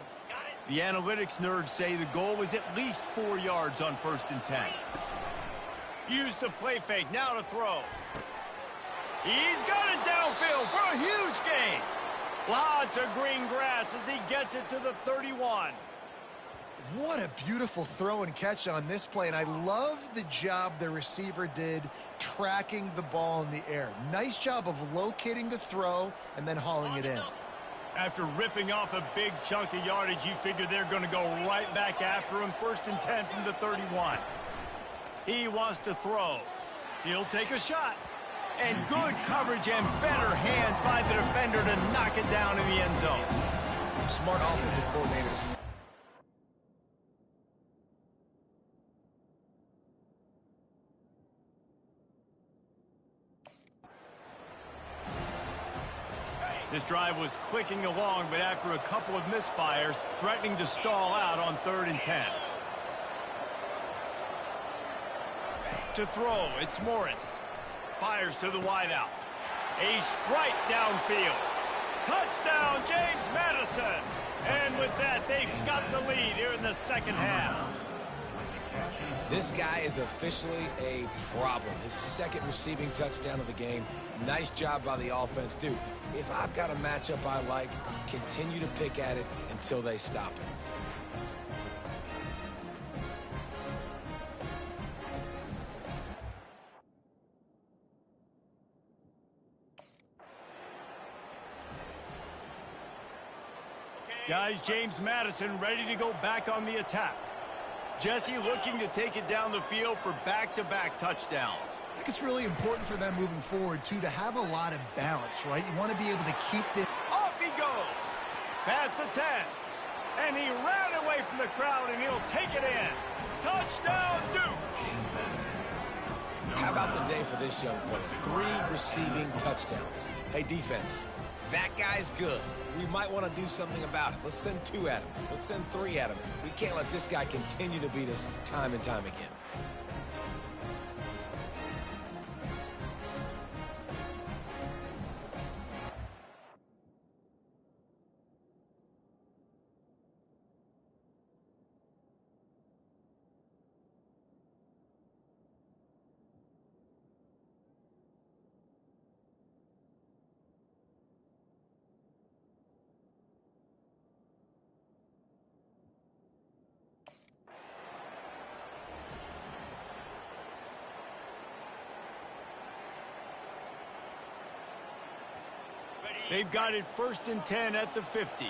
[SPEAKER 2] The analytics nerds say the goal was at least 4 yards on 1st and 10. Use the play fake, now to throw. He's got it downfield for a huge gain. Lots of green grass as he gets it to the 31.
[SPEAKER 3] What a beautiful throw and catch on this play, and I love the job the receiver did tracking the ball in the air. Nice job of locating the throw and then hauling it in.
[SPEAKER 2] After ripping off a big chunk of yardage, you figure they're going to go right back after him. 1st and 10 from the 31. He wants to throw. He'll take a shot. And good coverage and better hands by the defender to knock it down in the end zone.
[SPEAKER 3] Smart offensive coordinators.
[SPEAKER 2] This drive was clicking along, but after a couple of misfires, threatening to stall out on 3rd and 10. To throw, it's Morris. Fires to the wideout. A strike downfield. Touchdown, James Madison. And with that, they've got the lead here in the second half.
[SPEAKER 4] This guy is officially a problem. His 2nd receiving touchdown of the game. Nice job by the offense. Dude, if I've got a matchup I like, continue to pick at it until they stop it.
[SPEAKER 2] Guys, James Madison ready to go back on the attack. Jesse looking to take it down the field for back-to-back touchdowns.
[SPEAKER 3] I think it's really important for them moving forward, too, to have a lot of balance, right? You want to be able to keep this.
[SPEAKER 2] Off he goes. Past the 10. And he ran away from the crowd, and he'll take it in. Touchdown, Duke.
[SPEAKER 4] How about the day for this young fella? 3 receiving touchdowns. Hey, defense, that guy's good. We might want to do something about it. Let's send 2 at him. Let's send 3 at him. We can't let this guy continue to beat us time and time again.
[SPEAKER 2] They've got it 1st and 10 at the 50.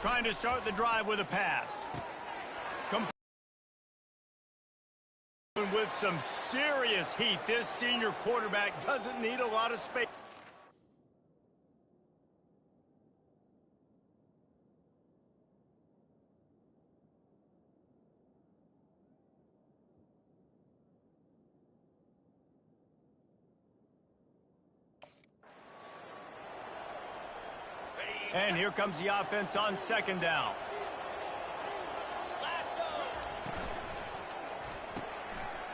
[SPEAKER 2] Trying to start the drive with a pass. With some serious heat, this senior quarterback doesn't need a lot of space. And here comes the offense on 2nd down.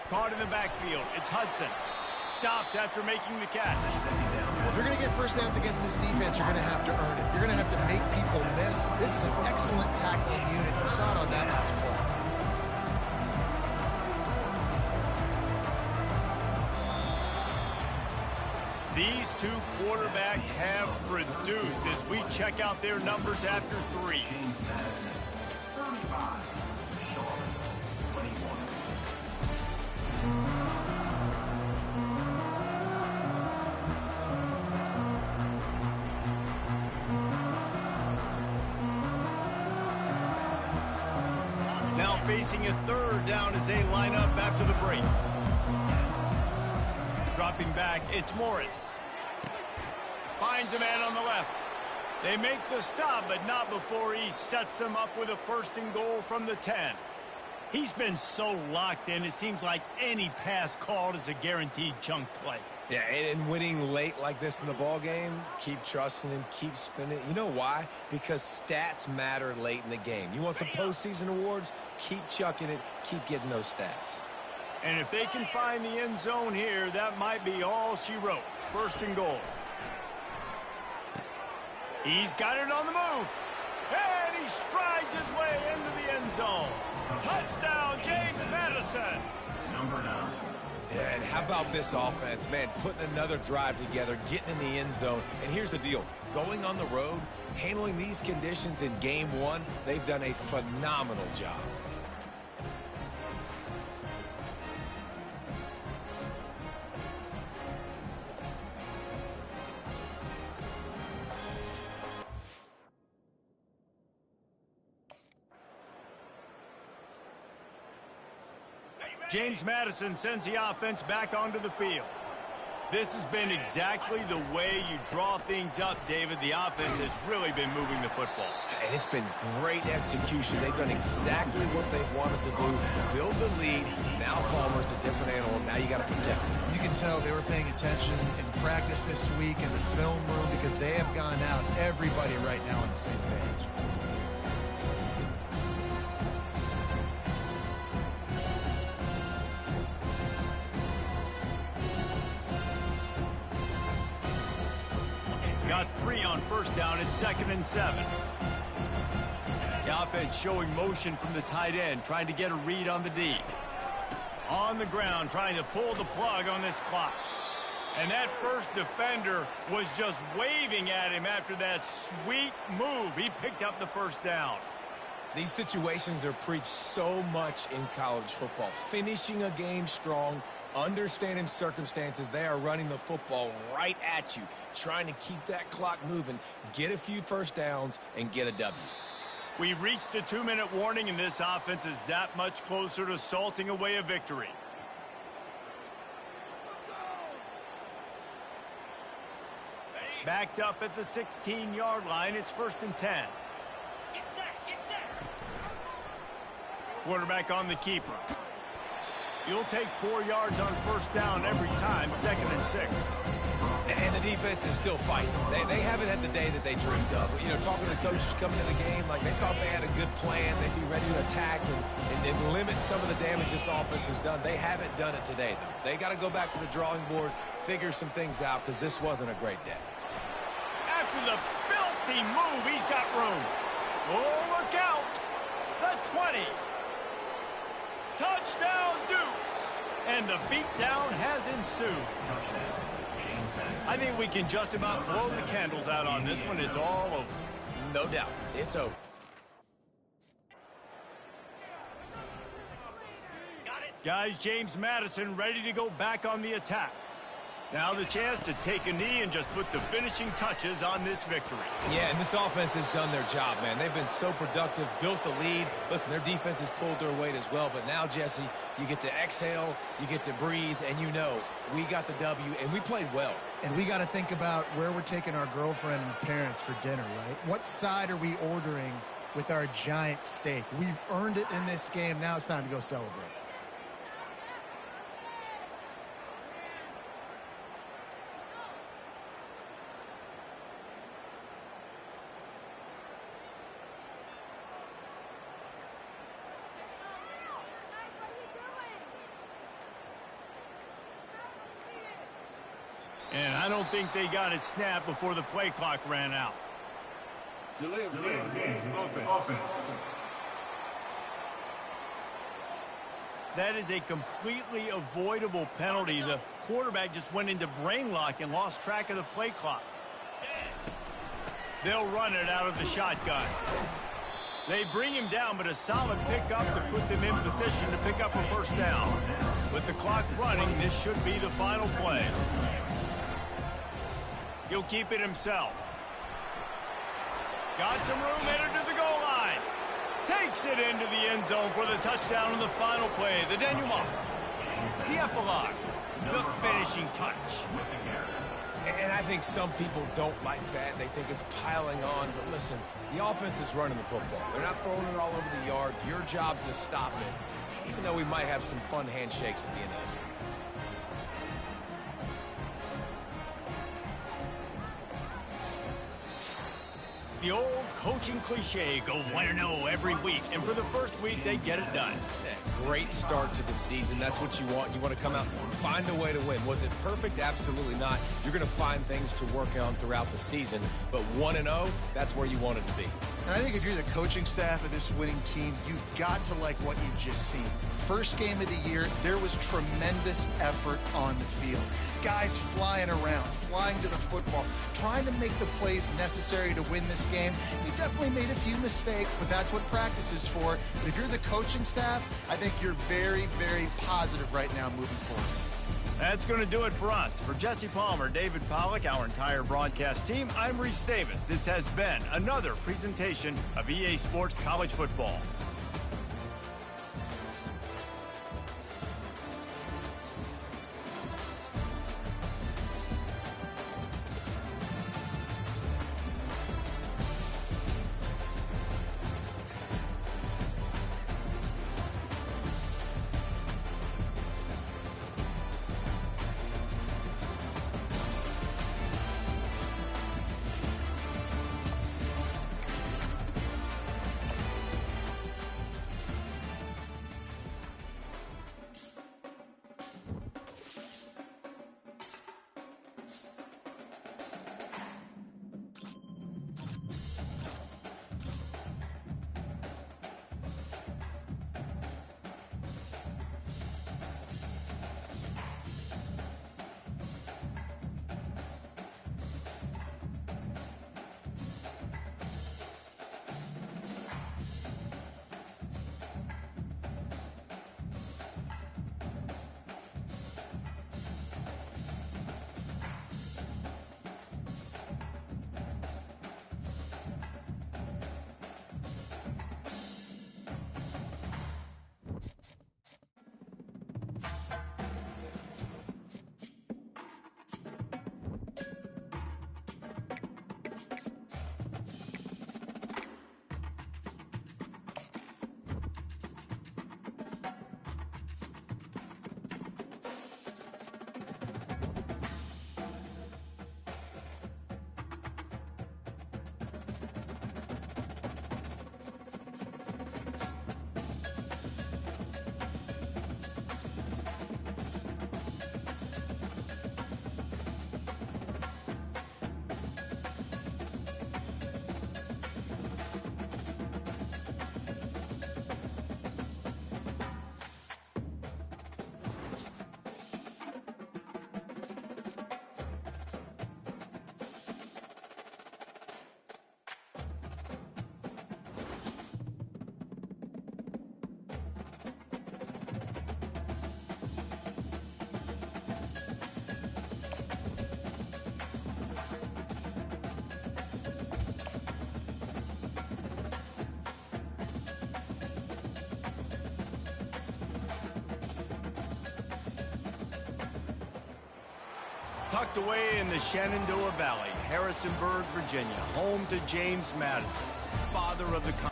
[SPEAKER 2] Caught in the backfield. It's Hudson. Stopped after making the catch.
[SPEAKER 3] Well, if you're going to get first downs against this defense, you're going to have to earn it. You're going to have to make people miss. This is an excellent tackling unit. You saw it on that last play.
[SPEAKER 2] These 2 quarterbacks have produced as we check out their numbers after 3. Now facing a 3rd down as they line up after the break. Dropping back, it's Morris. Finds a man on the left. They make the stop, but not before he sets them up with a 1st and goal from the 10. He's been so locked in, it seems like any pass called is a guaranteed chunk play.
[SPEAKER 4] Yeah, and winning late like this in the ball game, keep trusting him, keep spinning. You know why? Because stats matter late in the game. You want some postseason awards? Keep chucking it, keep getting those stats.
[SPEAKER 2] And if they can find the end zone here, that might be all she wrote. 1st and goal. He's got it on the move. And he strides his way into the end zone. Touchdown, James Madison.
[SPEAKER 7] Number 9.
[SPEAKER 4] Yeah, and how about this offense, man, putting another drive together, getting in the end zone. And here's the deal. Going on the road, handling these conditions in game 1, they've done a phenomenal job.
[SPEAKER 2] James Madison sends the offense back onto the field. This has been exactly the way you draw things up, David. The offense has really been moving the football.
[SPEAKER 4] And it's been great execution. They've done exactly what they've wanted to do. Build the lead. Now Palmer's a different animal. Now you got to protect him.
[SPEAKER 3] You can tell they were paying attention in practice this week in the film room because they have gone out, everybody right now on the same page.
[SPEAKER 2] Got 3 on 1st down at 2nd and 7. The offense showing motion from the tight end, trying to get a read on the D. On the ground, trying to pull the plug on this clock. And that first defender was just waving at him after that sweet move. He picked up the 1st down.
[SPEAKER 4] These situations are preached so much in college football. Finishing a game strong, Understanding circumstances, they are running the football right at you, trying to keep that clock moving, get a few first downs, and get a W.
[SPEAKER 2] We've reached the 2-minute warning, and this offense is that much closer to salting away a victory. Backed up at the 16-yard line, it's 1st and 10.
[SPEAKER 5] Get set, get set.
[SPEAKER 2] Quarterback on the keeper. You'll take 4 yards on 1st down every time, 2nd and 6.
[SPEAKER 4] And the defense is still fighting. They haven't had the day that they dreamed of. You know, talking to the coaches coming into the game, like they thought they had a good plan. They'd be ready to attack and limit some of the damage this offense has done. They haven't done it today, though. They got to go back to the drawing board, figure some things out, because this wasn't a great day.
[SPEAKER 2] After the filthy move, he's got room. Oh, look out. The 20. Touchdown, Dukes. And the beatdown has ensued. I think we can just about blow the candles out on this one. It's all over.
[SPEAKER 4] No doubt. It's over.
[SPEAKER 5] Got it.
[SPEAKER 2] Guys, James Madison ready to go back on the attack. Now the chance to take a knee and just put the finishing touches on this victory.
[SPEAKER 4] Yeah, and this offense has done their job, man. They've been so productive, built the lead. Listen, their defense has pulled their weight as well. But now, Jesse, you get to exhale, you get to breathe, and you know we got the W, and we played well.
[SPEAKER 3] And we got to think about where we're taking our girlfriend and parents for dinner, right? What side are we ordering with our giant steak? We've earned it in this game. Now it's time to go celebrate.
[SPEAKER 2] And I don't think they got it snapped before the play clock ran out.
[SPEAKER 7] Delay of game. Offense.
[SPEAKER 2] That is a completely avoidable penalty. The quarterback just went into brain lock and lost track of the play clock. They'll run it out of the shotgun. They bring him down, but a solid pickup to put them in position to pick up a 1st down. With the clock running, this should be the final play. He'll keep it himself. Got some room headed to the goal line. Takes it into the end zone for the touchdown on the final play. The denouement. The epilogue. The finishing touch.
[SPEAKER 4] And I think some people don't like that. They think it's piling on. But listen, the offense is running the football. They're not throwing it all over the yard. Your job to stop it, even though we might have some fun handshakes at the end of this one.
[SPEAKER 2] The old coaching cliche, go 1-0 every week. And for the first week, they get it done.
[SPEAKER 4] Great start to the season. That's what you want. You want to come out and find a way to win. Was it perfect? Absolutely not. You're going to find things to work on throughout the season. But 1-0, that's where you want it to be.
[SPEAKER 3] And I think if you're the coaching staff of this winning team, you've got to like what you've just seen. First game of the year, there was tremendous effort on the field. Guys flying around, flying to the football, trying to make the plays necessary to win this game. You definitely made a few mistakes, but that's what practice is for. But if you're the coaching staff, I think you're very, very positive right now moving forward.
[SPEAKER 2] That's going to do it for us. For Jesse Palmer, David Pollack, our entire broadcast team, I'm Reese Davis. This has been another presentation of EA Sports College Football. Tucked away in the Shenandoah Valley, Harrisonburg, Virginia, home to James Madison, father of the country.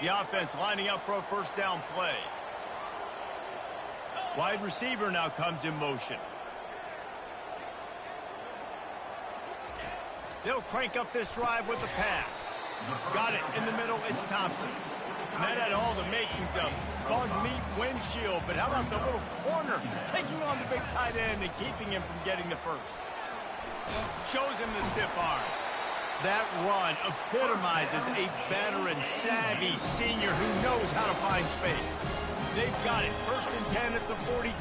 [SPEAKER 2] The offense lining up for a first down play. Wide receiver now comes in motion. They'll crank up this drive with the pass. Got it in the middle, it's Thompson. And that had all the makings of bug meat windshield, but how about the little corner taking on the big tight end and keeping him from getting the first? Shows him the stiff arm. That run epitomizes a veteran, savvy senior who knows how to find space. They've got it. 1st and 10 at the 42.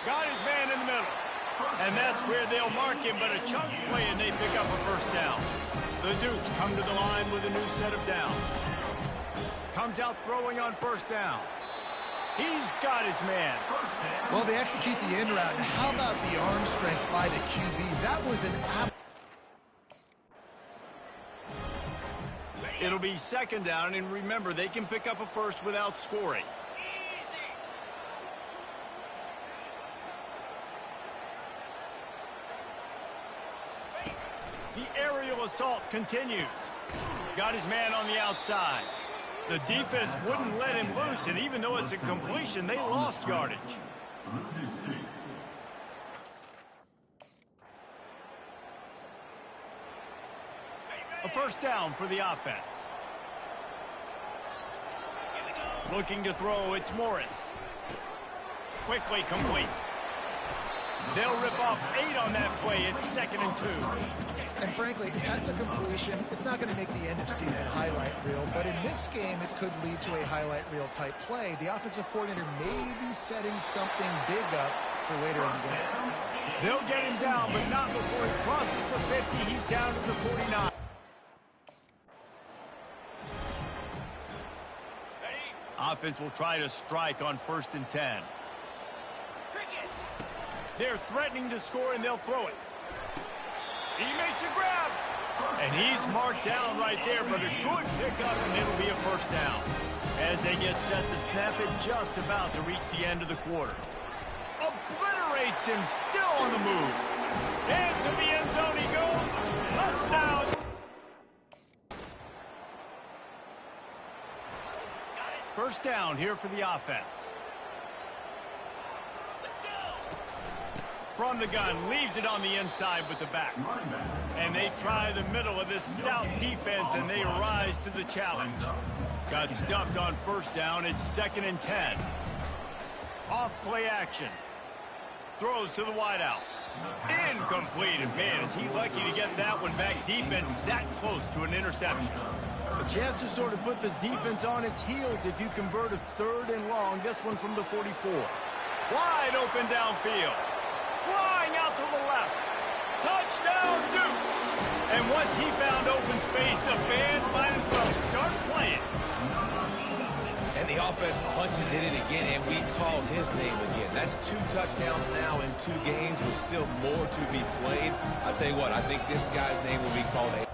[SPEAKER 2] Got his man in the middle. And that's where they'll mark him, but a chunk play and they pick up a first down. The Dukes come to the line with a new set of downs. Comes out throwing on first down. He's got his man.
[SPEAKER 3] Well, they execute the in route. And how about the arm strength by the QB? That was an
[SPEAKER 2] It'll be 2nd down, and remember, they can pick up a first without scoring. The aerial assault continues. Got his man on the outside. The defense wouldn't let him loose, and even though it's a completion, they lost yardage. A first down for the offense. Looking to throw, it's Morris. Quickly complete. They'll rip off 8 on that play. It's 2nd and 2.
[SPEAKER 3] And frankly, that's a completion. It's not going to make the end-of-season highlight reel, but in this game, it could lead to a highlight reel type play. The offensive coordinator may be setting something big up for later in the game.
[SPEAKER 2] They'll get him down, but not before he crosses the 50. He's down to the 49. Offense will try to strike on 1st and 10. They're threatening to score, and they'll throw it. He makes a grab. And he's marked down right there, but a good pickup, and it'll be a first down. As they get set to snap it, just about to reach the end of the quarter. Obliterates him, still on the move. And to the end zone he goes. Touchdown. First down here for the offense. From the gun, leaves it on the inside with the back. And they try the middle of this stout defense, and they rise to the challenge. Got stuffed on first down. It's 2nd and 10. Off play action. Throws to the wideout. Incomplete. And man, is he lucky to get that one back. Defense that close to an interception. A chance to sort of put the defense on its heels if you convert a 3rd and long. This one from the 44. Wide open downfield. Flying out to the left. Touchdown, Dukes. And once he found open space, the band might as well start playing.
[SPEAKER 4] And the offense punches it in again, and we called his name again. That's 2 touchdowns now in 2 games with still more to be played. I'll tell you what, I think this guy's name will be called a...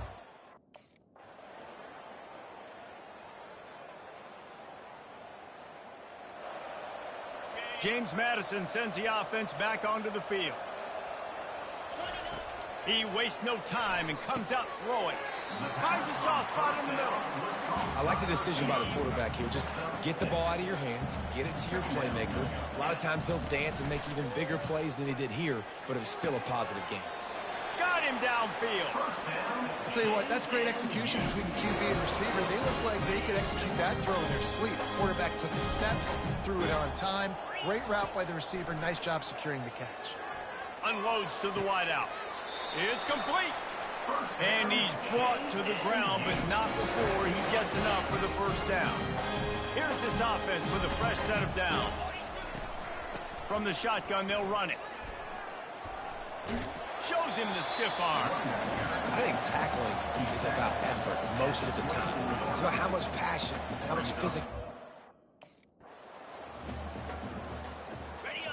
[SPEAKER 2] James Madison sends the offense back onto the field. He wastes no time and comes out throwing. Finds a soft spot in the middle.
[SPEAKER 4] I like the decision by the quarterback here. Just get the ball out of your hands, get it to your playmaker. A lot of times he'll dance and make even bigger plays than he did here, but it was still a positive game.
[SPEAKER 2] Got him downfield.
[SPEAKER 3] I'll tell you what, that's great execution between the QB and receiver. They look like they could execute that throw in their sleep. Quarterback took the steps, threw it on time. Great route by the receiver. Nice job securing the catch.
[SPEAKER 2] Unloads to the wideout. It's complete. And he's brought to the ground, but not before he gets enough for the first down. Here's this offense with a fresh set of downs. From the shotgun, they'll run it. Shows him the stiff arm.
[SPEAKER 4] I think tackling is about effort most of the time. It's about how much passion, how much physical.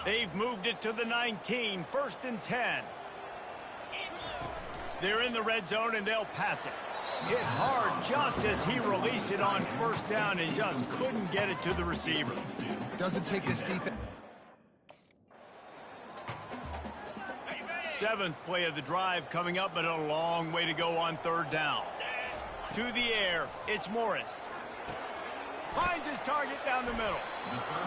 [SPEAKER 2] They've moved it to the 19, 1st and 10. They're in the red zone, and they'll pass it. Hit hard just as he released it on first down and just couldn't get it to the receiver.
[SPEAKER 3] Doesn't take this defense.
[SPEAKER 2] Seventh play of the drive coming up, but a long way to go on third down. To the air, it's Morris. Finds his target down the middle.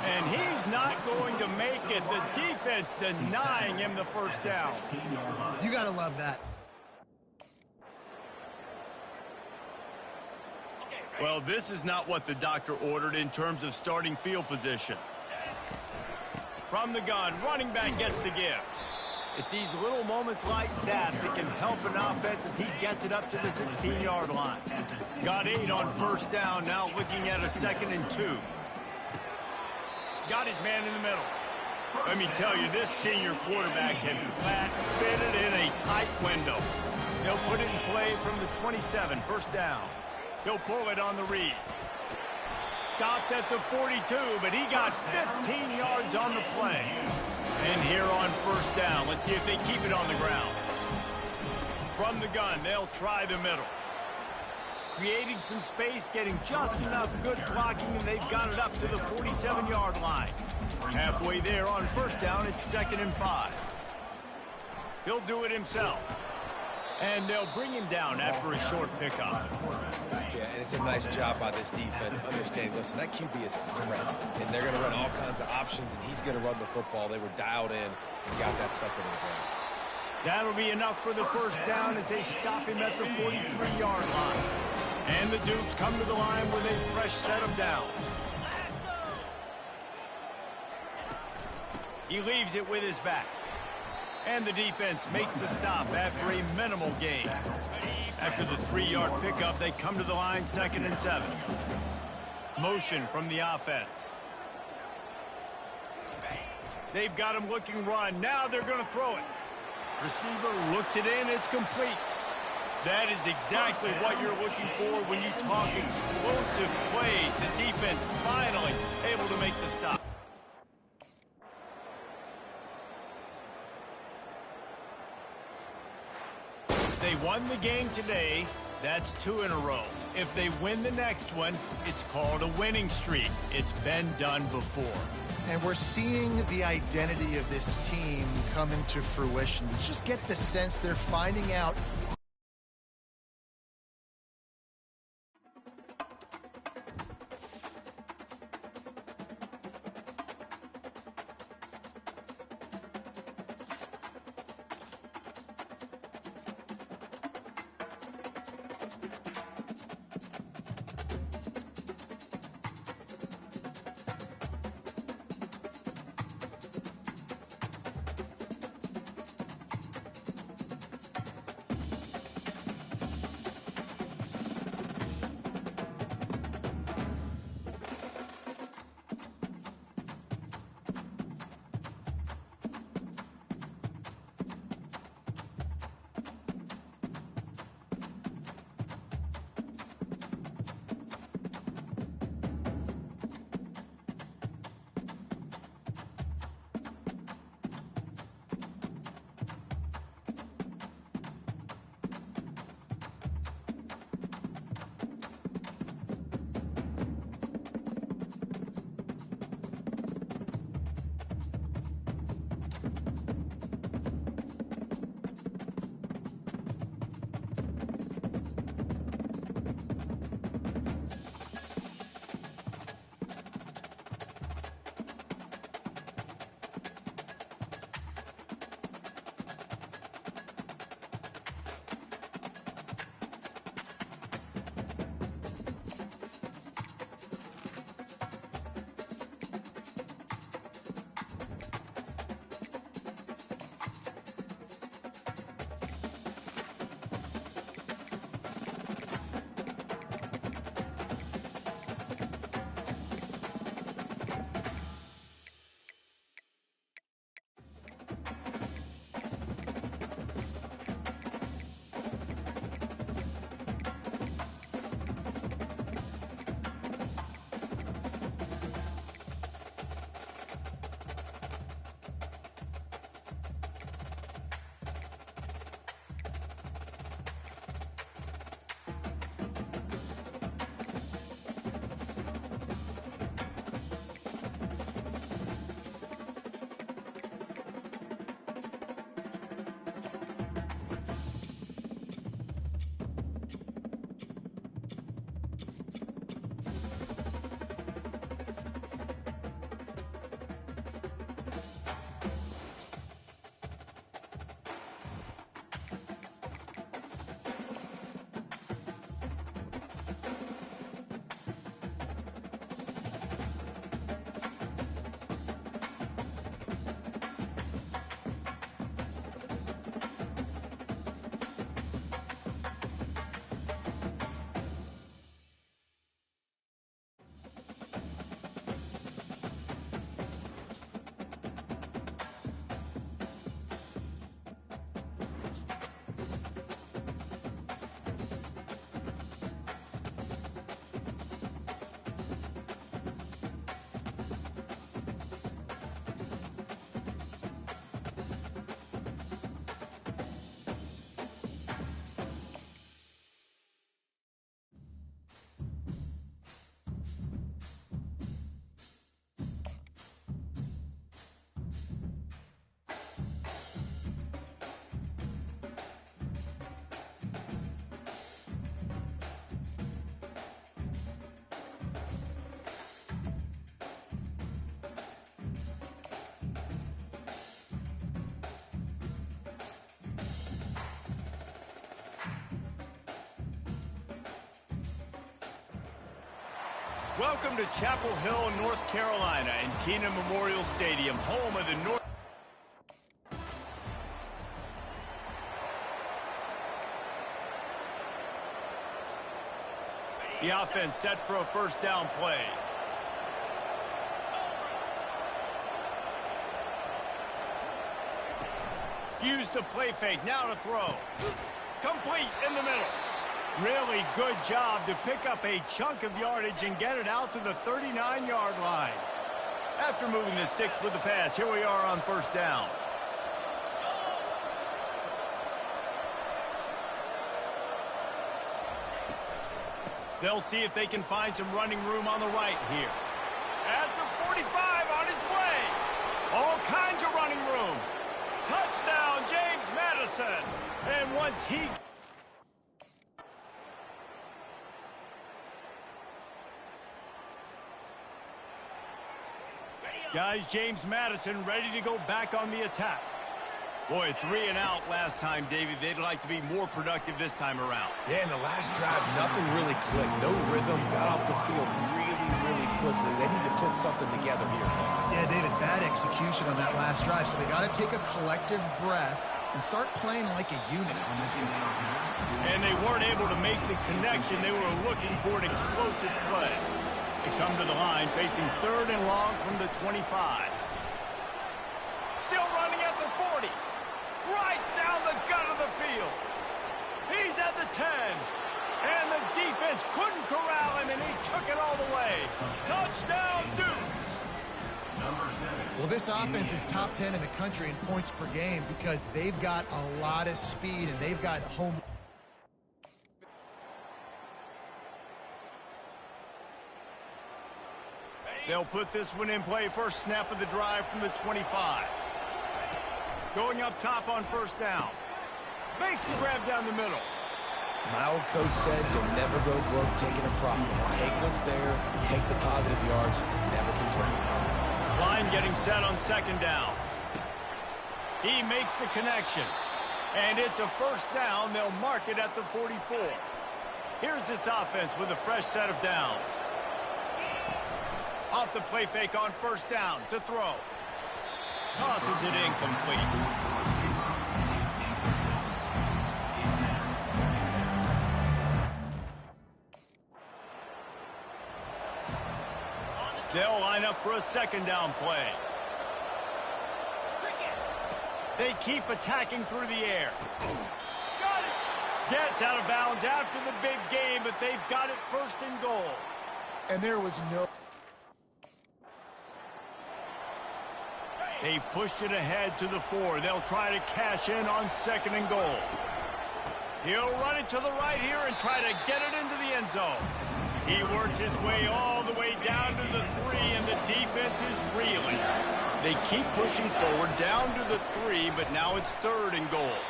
[SPEAKER 2] And he's not going to make it. The defense denying him the first down.
[SPEAKER 3] You got to love that.
[SPEAKER 2] Well, this is not what the doctor ordered in terms of starting field position. From the gun, running back gets the give. It's these little moments like that that can help an offense as he gets it up to the 16-yard line. Got 8 on first down, now looking at a 2nd and 2. Got his man in the middle. Let me tell you, this senior quarterback can flat fit it in a tight window. They'll put it in play from the 27, first down. He'll pull it on the read. Stopped at the 42, but he got 15 yards on the play. And here on first down, let's see if they keep it on the ground. From the gun, they'll try the middle. Creating some space, getting just enough good blocking, and they've got it up to the 47-yard line. Halfway there on first down, it's 2nd and 5. He'll do it himself. And they'll bring him down after a short pickup.
[SPEAKER 4] Yeah, and it's a nice job by this defense understanding, listen, that QB is a threat, and they're going to run all kinds of options, and he's going to run the football. They were dialed in and got that sucker to the ground.
[SPEAKER 2] That'll be enough for the first down as they stop him at the 43-yard line. And the Dukes come to the line with a fresh set of downs. He leaves it with his back. And the defense makes the stop after a minimal gain. After the 3-yard pickup, they come to the line 2nd and 7. Motion from the offense. They've got him looking run. Now they're going to throw it. Receiver looks it in. It's complete. That is exactly what you're looking for when you talk explosive plays. The defense finally able to make the stop. They won the game today. That's 2 in a row. If they win the next one, it's called a winning streak. It's been done before.
[SPEAKER 3] And we're seeing the identity of this team come into fruition. You just get the sense they're finding out
[SPEAKER 2] Welcome to Chapel Hill, North Carolina, and Kenan Memorial Stadium, home of the North. The offense set for a first down play. Use the play fake, now to throw. Complete in the middle. Really good job to pick up a chunk of yardage and get it out to the 39-yard line. After moving the sticks with the pass, here we are on first down. They'll see if they can find some running room on the right here. At the 45, on his way. All kinds of running room. Touchdown, James Madison. And once he... Guys, James Madison ready to go back on the attack. Boy, 3 and out last time, David. They'd like to be more productive this time around.
[SPEAKER 4] Yeah, in the last drive, nothing really clicked. No rhythm, got off the field really quickly. They need to put something together here, Paul.
[SPEAKER 3] Yeah, David, bad execution on that last drive, so they got to take a collective breath and start playing like a unit on this one.
[SPEAKER 2] And they weren't able to make the connection. They were looking for an explosive play. They come to the line, facing 3rd and long from the 25. Still running at the 40. Right down the gut of the field. He's at the 10. And the defense couldn't corral him, and he took it all the way. Touchdown, Dukes.
[SPEAKER 3] Well, this offense is top 10 in the country in points per game because they've got a lot of speed, and they've got home...
[SPEAKER 2] They'll put this one in play. First snap of the drive from the 25. Going up top on first down. Makes the grab down the middle.
[SPEAKER 4] My old coach said you'll never go broke taking a profit. Take what's there, take the positive yards, and never complain.
[SPEAKER 2] Line getting set on second down. He makes the connection. And it's a first down. They'll mark it at the 44. Here's this offense with a fresh set of downs. Off the play fake on first down to throw. Tosses it incomplete. They'll line up for a second down play. They keep attacking through the air. Got it! Gets out of bounds after the big game, but they've got it first and goal.
[SPEAKER 3] And there was no...
[SPEAKER 2] They've pushed it ahead to the 4. They'll try to cash in on second and goal. He'll run it to the right here and try to get it into the end zone. He works his way all the way down to the 3, and the defense is reeling. They keep pushing forward down to the 3, but now it's 3rd and goal.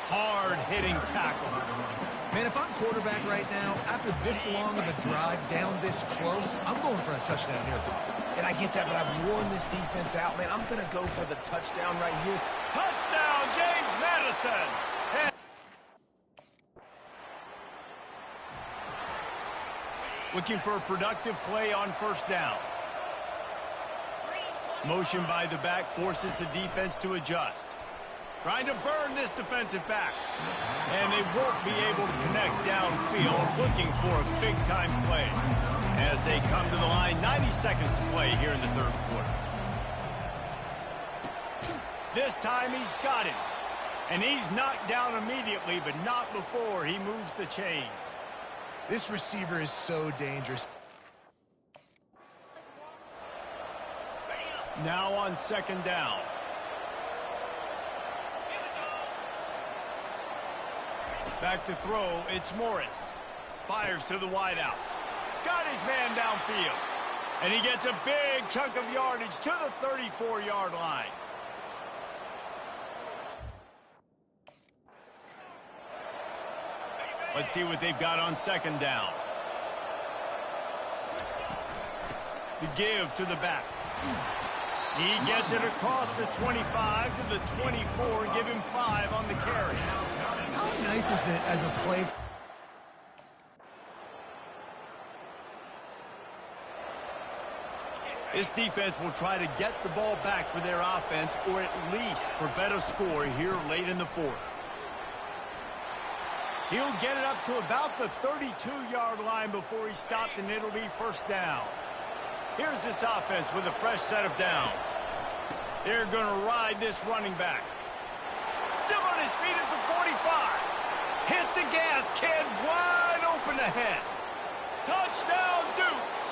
[SPEAKER 2] Hard-hitting tackle.
[SPEAKER 3] Man, if I'm quarterback right now, after this long of a drive down this close, I'm going for a touchdown here.
[SPEAKER 4] And I get that, but I've worn this defense out, man. I'm going to go for the touchdown right here.
[SPEAKER 2] Touchdown, James Madison! And looking for a productive play on first down. Motion by the back forces the defense to adjust. Trying to burn this defensive back. And they won't be able to connect downfield, looking for a big-time play. As they come to the line, 90 seconds to play here in the 3rd quarter. This time he's got him. And he's knocked down immediately, but not before he moves the chains.
[SPEAKER 3] This receiver is so dangerous.
[SPEAKER 2] Now on second down. Back to throw, it's Morris. Fires to the wideout. Got his man downfield. And he gets a big chunk of yardage to the 34-yard line. Let's see what they've got on second down. The give to the back. He gets it across the 25 to the 24, give him 5 on the carry.
[SPEAKER 3] How nice is it as a play?
[SPEAKER 2] This defense will try to get the ball back for their offense or at least prevent a score here late in the fourth. He'll get it up to about the 32-yard line before he's stopped, and it'll be first down. Here's this offense with a fresh set of downs. They're going to ride this running back. Still on his feet at the 45. Hit the gas, kid. Wide open ahead. Touchdown, Dukes.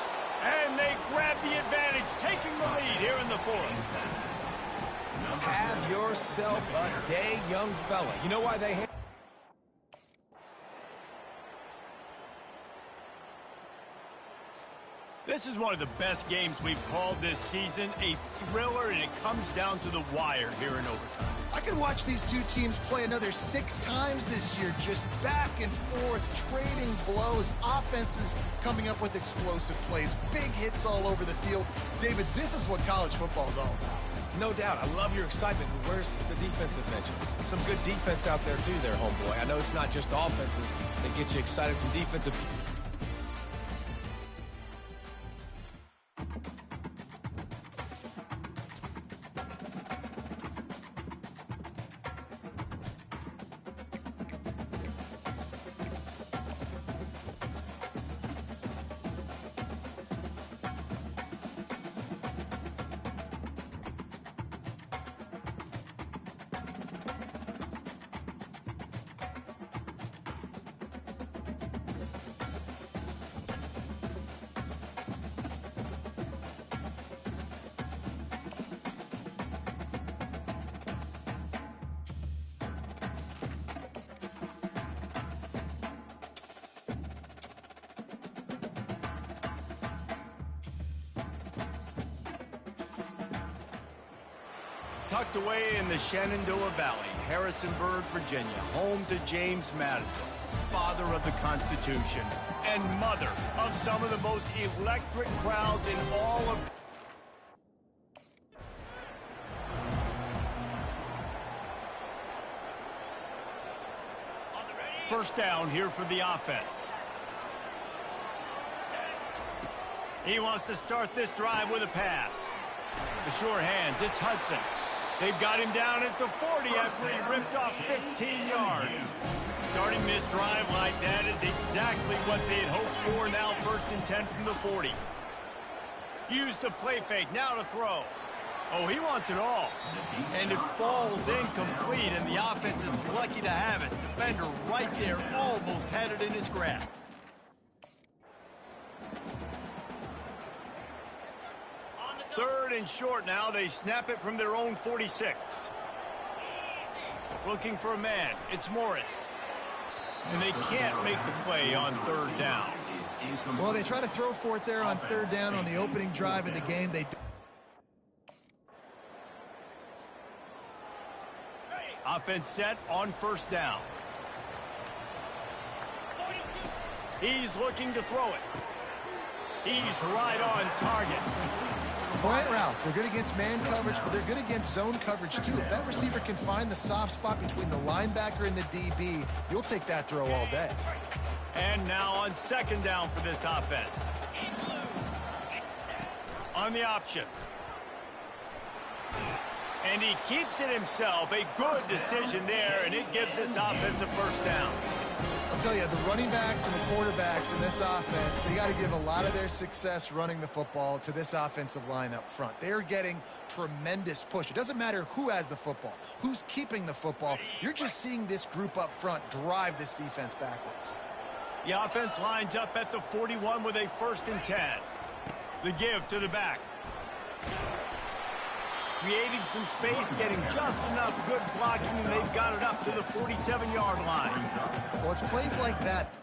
[SPEAKER 2] And they grab the advantage, taking the lead here in the fourth.
[SPEAKER 4] Have yourself a day, young fella. You know why they...
[SPEAKER 2] This is one of the best games we've called this season, a thriller, and it comes down to the wire here in overtime.
[SPEAKER 3] I could watch these two teams play another 6 times this year, just back and forth, trading blows, offenses coming up with explosive plays, big hits all over the field. David, this is what college football is all about.
[SPEAKER 4] No doubt. I love your excitement. Where's the defensive mentions? Some good defense out there, too, there, homeboy. I know it's not just offenses that get you excited. Some defensive...
[SPEAKER 2] Tucked away in the Shenandoah Valley, Harrisonburg, Virginia, home to James Madison, father of the Constitution, and mother of some of the most electric crowds in all of... First down here for the offense. He wants to start this drive with a pass. The sure hands, it's Hudson. They've got him down at the 40 after he ripped off 15 yards. Starting this drive like that is exactly what they'd hoped for. Now 1st and 10 from the 40. Use the play fake, now to throw. Oh, he wants it all. And it falls incomplete, and the offense is lucky to have it. Defender right there almost had it in his grasp. Third and short now. They snap it from their own 46. Looking for a man. It's Morris. And they can't make the play on 3rd down.
[SPEAKER 3] Well, they try to throw for it there on 3rd down on the opening drive of the game. They
[SPEAKER 2] Offense set on 1st down. He's looking to throw it. He's right on target.
[SPEAKER 3] Slant routes, they're good against man coverage, but they're good against zone coverage too. If that receiver can find the soft spot between the linebacker and the DB, you'll take that throw all day.
[SPEAKER 2] And now on 2nd down for this offense. On the option. And he keeps it himself. A good decision there, and it gives this offense a 1st down.
[SPEAKER 3] I'll tell you, the running backs and the quarterbacks in this offense, they got to give a lot of their success running the football to this offensive line up front. They're getting tremendous push. It doesn't matter who has the football, who's keeping the football. You're just seeing this group up front drive this defense backwards.
[SPEAKER 2] The offense lines up at the 41 with a 1st and 10. The give to the back. Creating some space, getting just enough good blocking, and they've got it up to the 47-yard line.
[SPEAKER 3] Well, it's plays like that.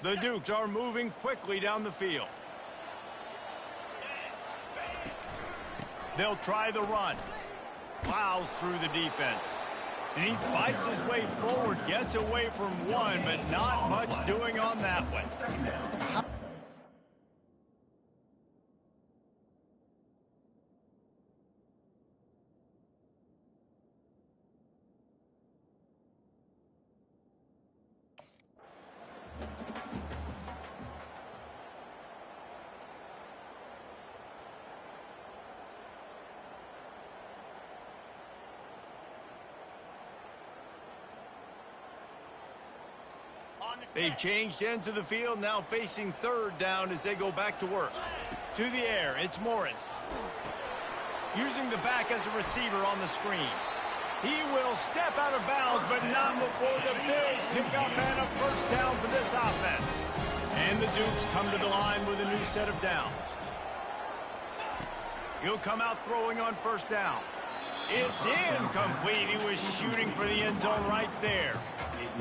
[SPEAKER 2] The Dukes are moving quickly down the field. They'll try the run. Plows through the defense. And he fights his way forward, gets away from one, but not much doing on that one. They've changed ends of the field, now facing third down as they go back to work. To the air, it's Morris. Using the back as a receiver on the screen. He will step out of bounds, but not before the big pickup and a first down for this offense. And the Dukes come to the line with a new set of downs. He'll come out throwing on first down. It's incomplete. He was shooting for the end zone right there.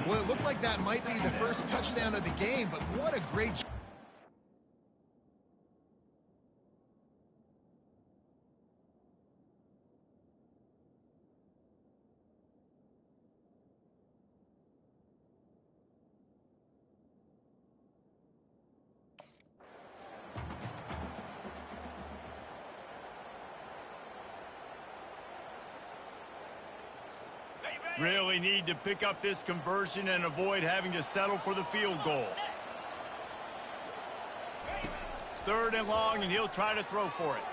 [SPEAKER 3] Well, it looked like that might be the first touchdown of the game, but what a great job.
[SPEAKER 2] Really need to pick up this conversion and avoid having to settle for the field goal. Third and long, and he'll try to throw for it.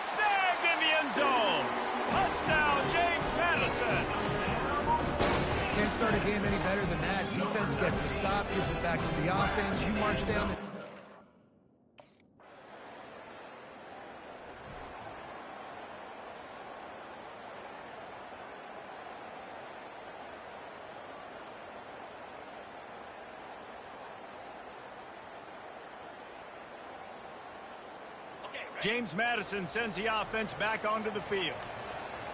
[SPEAKER 2] Snagged in the end zone. Touchdown, James Madison.
[SPEAKER 3] Can't start a game any better than that. Defense gets the stop, gives it back to the offense. You march down the...
[SPEAKER 2] James Madison sends the offense back onto the field.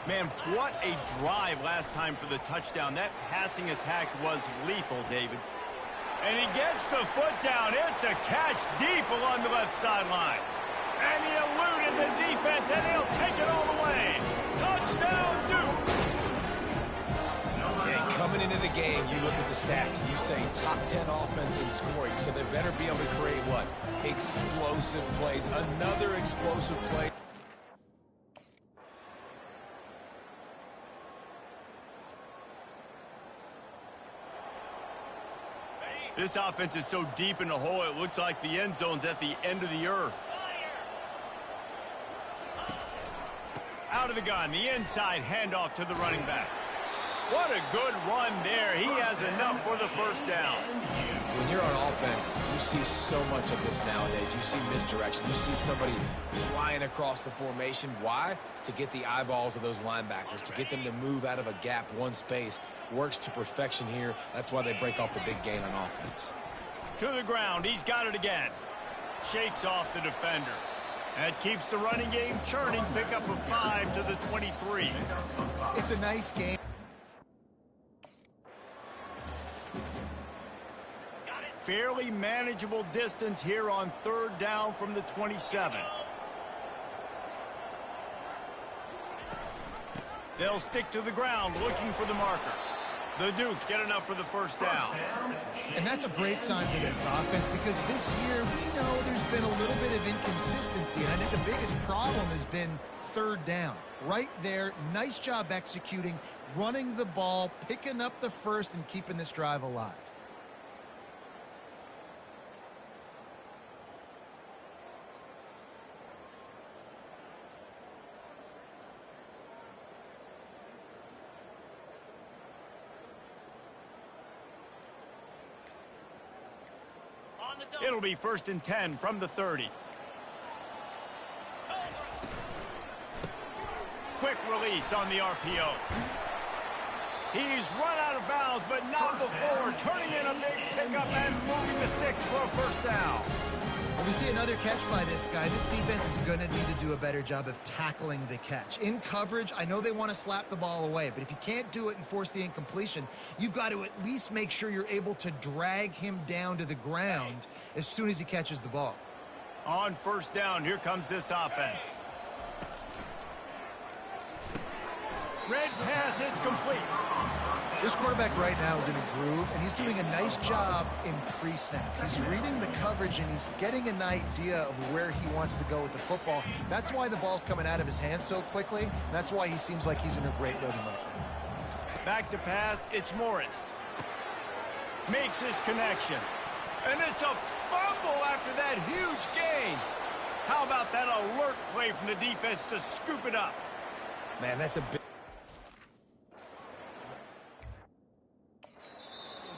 [SPEAKER 2] Man, what a drive last time for the touchdown. That passing attack was lethal, David. And he gets the foot down. It's a catch deep along the left sideline. And he eluded the defense, and he'll take it all the way. Touchdown, Duke!
[SPEAKER 4] And coming into the game, you look at the stats, and you say top 10 offense in scoring, so they better be able to create what? Explosive plays. Another explosive play.
[SPEAKER 2] This offense is so deep in the hole, it looks like the end zone's at the end of the earth. Out of the gun, the inside handoff to the running back. What a good run there. He has enough for the first down.
[SPEAKER 4] When you're on offense, you see so much of this nowadays. You see misdirection. You see somebody flying across the formation. Why? To get the eyeballs of those linebackers, to get them to move out of a gap, one space. Works to perfection here. That's why they break off the big gain on offense.
[SPEAKER 2] To the ground. He's got it again. Shakes off the defender. That keeps the running game churning. Pick up a 5 to the 23.
[SPEAKER 3] It's a nice game.
[SPEAKER 2] Fairly manageable distance here on third down from the 27. They'll stick to the ground looking for the marker. The Dukes get enough for the first down.
[SPEAKER 3] And that's a great sign for this offense because this year we know there's been a little bit of inconsistency, and I think the biggest problem has been third down. Right there, nice job executing, running the ball, picking up the first, and keeping this drive alive.
[SPEAKER 2] It'll be 1st and 10 from the 30. Quick release on the RPO. He's run out of bounds, but not before turning in a big pickup and moving the sticks for a first down.
[SPEAKER 3] we see another catch by this guy, this defense is going to need to do a better job of tackling the catch. In coverage, I know they want to slap the ball away, but if you can't do it and force the incompletion, you've got to at least make sure you're able to drag him down to the ground as soon as he catches the ball.
[SPEAKER 2] On first down, here comes this offense. Red pass, it's complete.
[SPEAKER 3] This quarterback right now is in a groove, and he's doing a nice job in pre-snap. He's reading the coverage, and he's getting an idea of where he wants to go with the football. That's why the ball's coming out of his hands so quickly. And that's why he seems like he's in a great rhythm right now.
[SPEAKER 2] Back to pass, it's Morris. Makes his connection. And it's a fumble after that huge gain. How about that alert play from the defense to scoop it up?
[SPEAKER 4] Man, that's a big...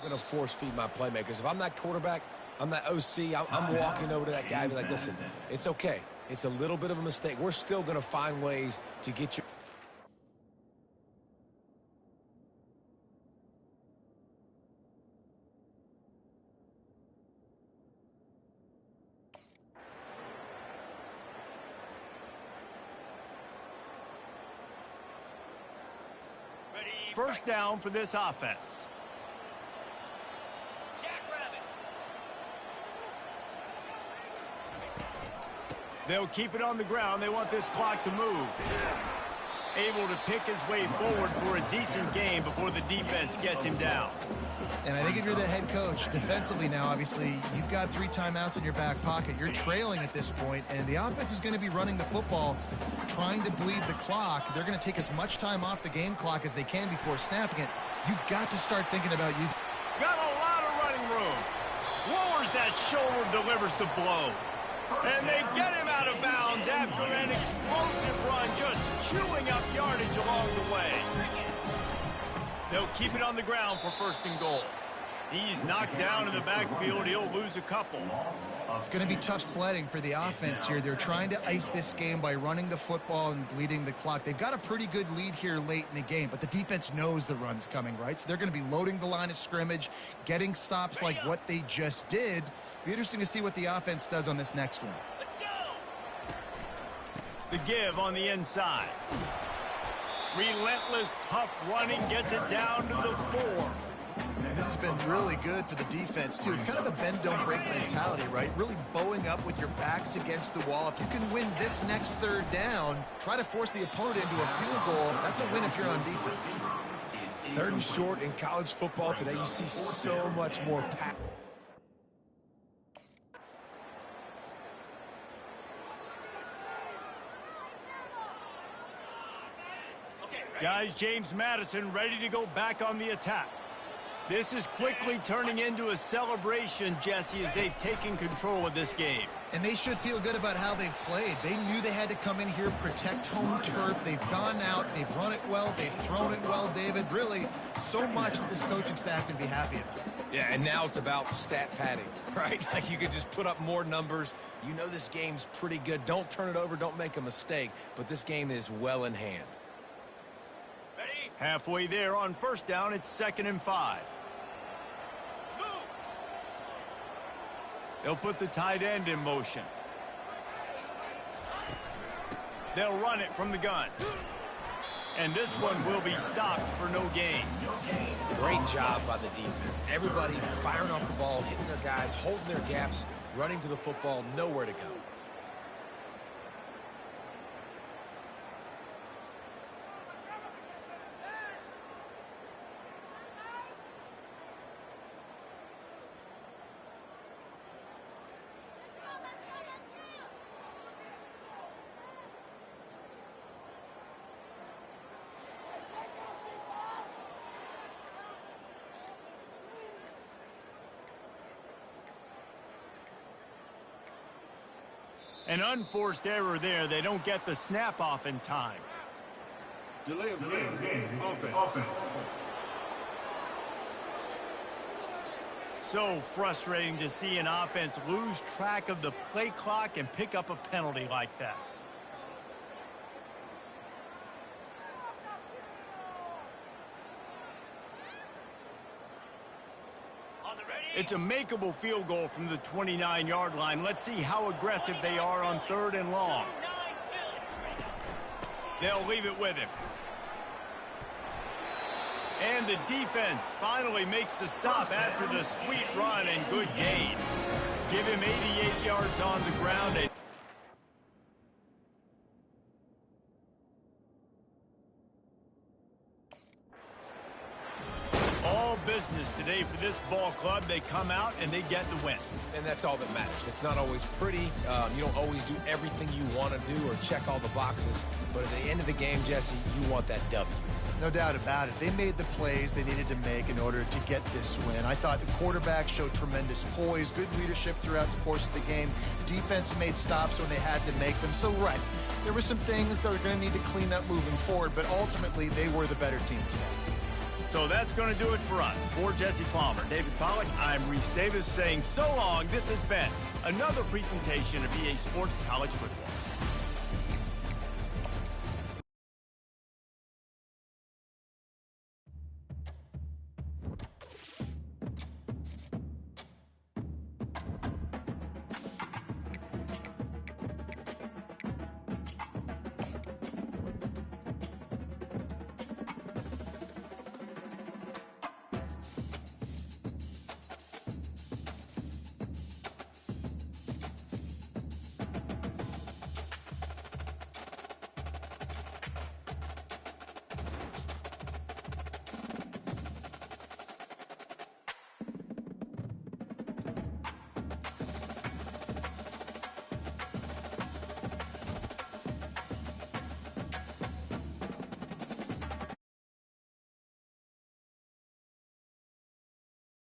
[SPEAKER 4] I'm going to force feed my playmakers. If I'm that quarterback, I'm that OC, I'm walking over to that guy and be like, listen, it's okay. It's a little bit of a mistake. We're still going to find ways to get you.
[SPEAKER 2] First down for this offense.
[SPEAKER 5] Jackrabbit.
[SPEAKER 2] They'll keep it on the ground. They want this clock to move. Able to pick his way forward for a decent game before the defense gets him down.
[SPEAKER 3] And I think if you're the head coach, defensively now, obviously, you've got 3 timeouts in your back pocket. You're trailing at this point, and the offense is going to be running the football, trying to bleed the clock. They're going to take as much time off the game clock as they can before snapping it. You've got to start thinking about using...
[SPEAKER 2] Got a lot of running room. Lowers that shoulder, delivers the blow. And they get him out of bounds after an explosive run, just chewing up yardage along the way. They'll keep it on the ground for first and goal. He's knocked down in the backfield. He'll lose a couple.
[SPEAKER 3] It's going to be tough sledding for the offense here. They're trying to ice this game by running the football and bleeding the clock. They've got a pretty good lead here late in the game, but the defense knows the run's coming, right? So they're going to be loading the line of scrimmage, getting stops like what they just did. Be interesting to see what the offense does on this next one.
[SPEAKER 5] Let's go.
[SPEAKER 2] The give on the inside. Relentless, tough running gets it down to the 4.
[SPEAKER 3] This has been really good for the defense, too. It's kind of a bend-don't-break mentality, right? Really bowing up with your backs against the wall. If you can win this next third down, try to force the opponent into a field goal. That's a win if you're on defense.
[SPEAKER 4] 3rd and short in college football today, you see so much more pass.
[SPEAKER 2] Guys, James Madison ready to go back on the attack. This is quickly turning into a celebration, Jesse, as they've taken control of this game.
[SPEAKER 3] And they should feel good about how they've played. They knew they had to come in here, protect home turf. They've gone out, they've run it well, they've thrown it well, David. Really, so much that this coaching staff can be happy about.
[SPEAKER 4] Yeah, and now it's about stat padding, right? Like you can just put up more numbers. You know this game's pretty good. Don't turn it over, don't make a mistake. But this game is well in hand.
[SPEAKER 5] Ready?
[SPEAKER 2] Halfway there on first down, it's 2nd and 5.
[SPEAKER 5] Moves.
[SPEAKER 2] They'll put the tight end in motion. They'll run it from the gun. And this one will be stopped for no gain.
[SPEAKER 4] Great job by the defense. Everybody firing off the ball, hitting their guys, holding their gaps, running to the football, nowhere to go.
[SPEAKER 2] An unforced error there. They don't get the snap off in time.
[SPEAKER 7] Delay of game. Offense.
[SPEAKER 2] So frustrating to see an offense lose track of the play clock and pick up a penalty like that. It's a makeable field goal from the 29-yard line. Let's see how aggressive they are on 3rd and long. They'll leave it with him. And the defense finally makes the stop after the sweet run and good gain. Give him 88 yards on the ground. And all business today for this ball club. They come out and they get the win.
[SPEAKER 4] And that's all that matters. It's not always pretty. You don't always do everything you want to do or check all the boxes. But at the end of the game, Jesse, you want that W.
[SPEAKER 3] No doubt about it. They made the plays they needed to make in order to get this win. I thought the quarterback showed tremendous poise, good leadership throughout the course of the game. Defense made stops when they had to make them. So, right, there were some things that we're going to need to clean up moving forward, but ultimately they were the better team today.
[SPEAKER 2] So that's going to do it for us. For Jesse Palmer, David Pollack, I'm Reese Davis saying so long. This has been another presentation of EA Sports College Football.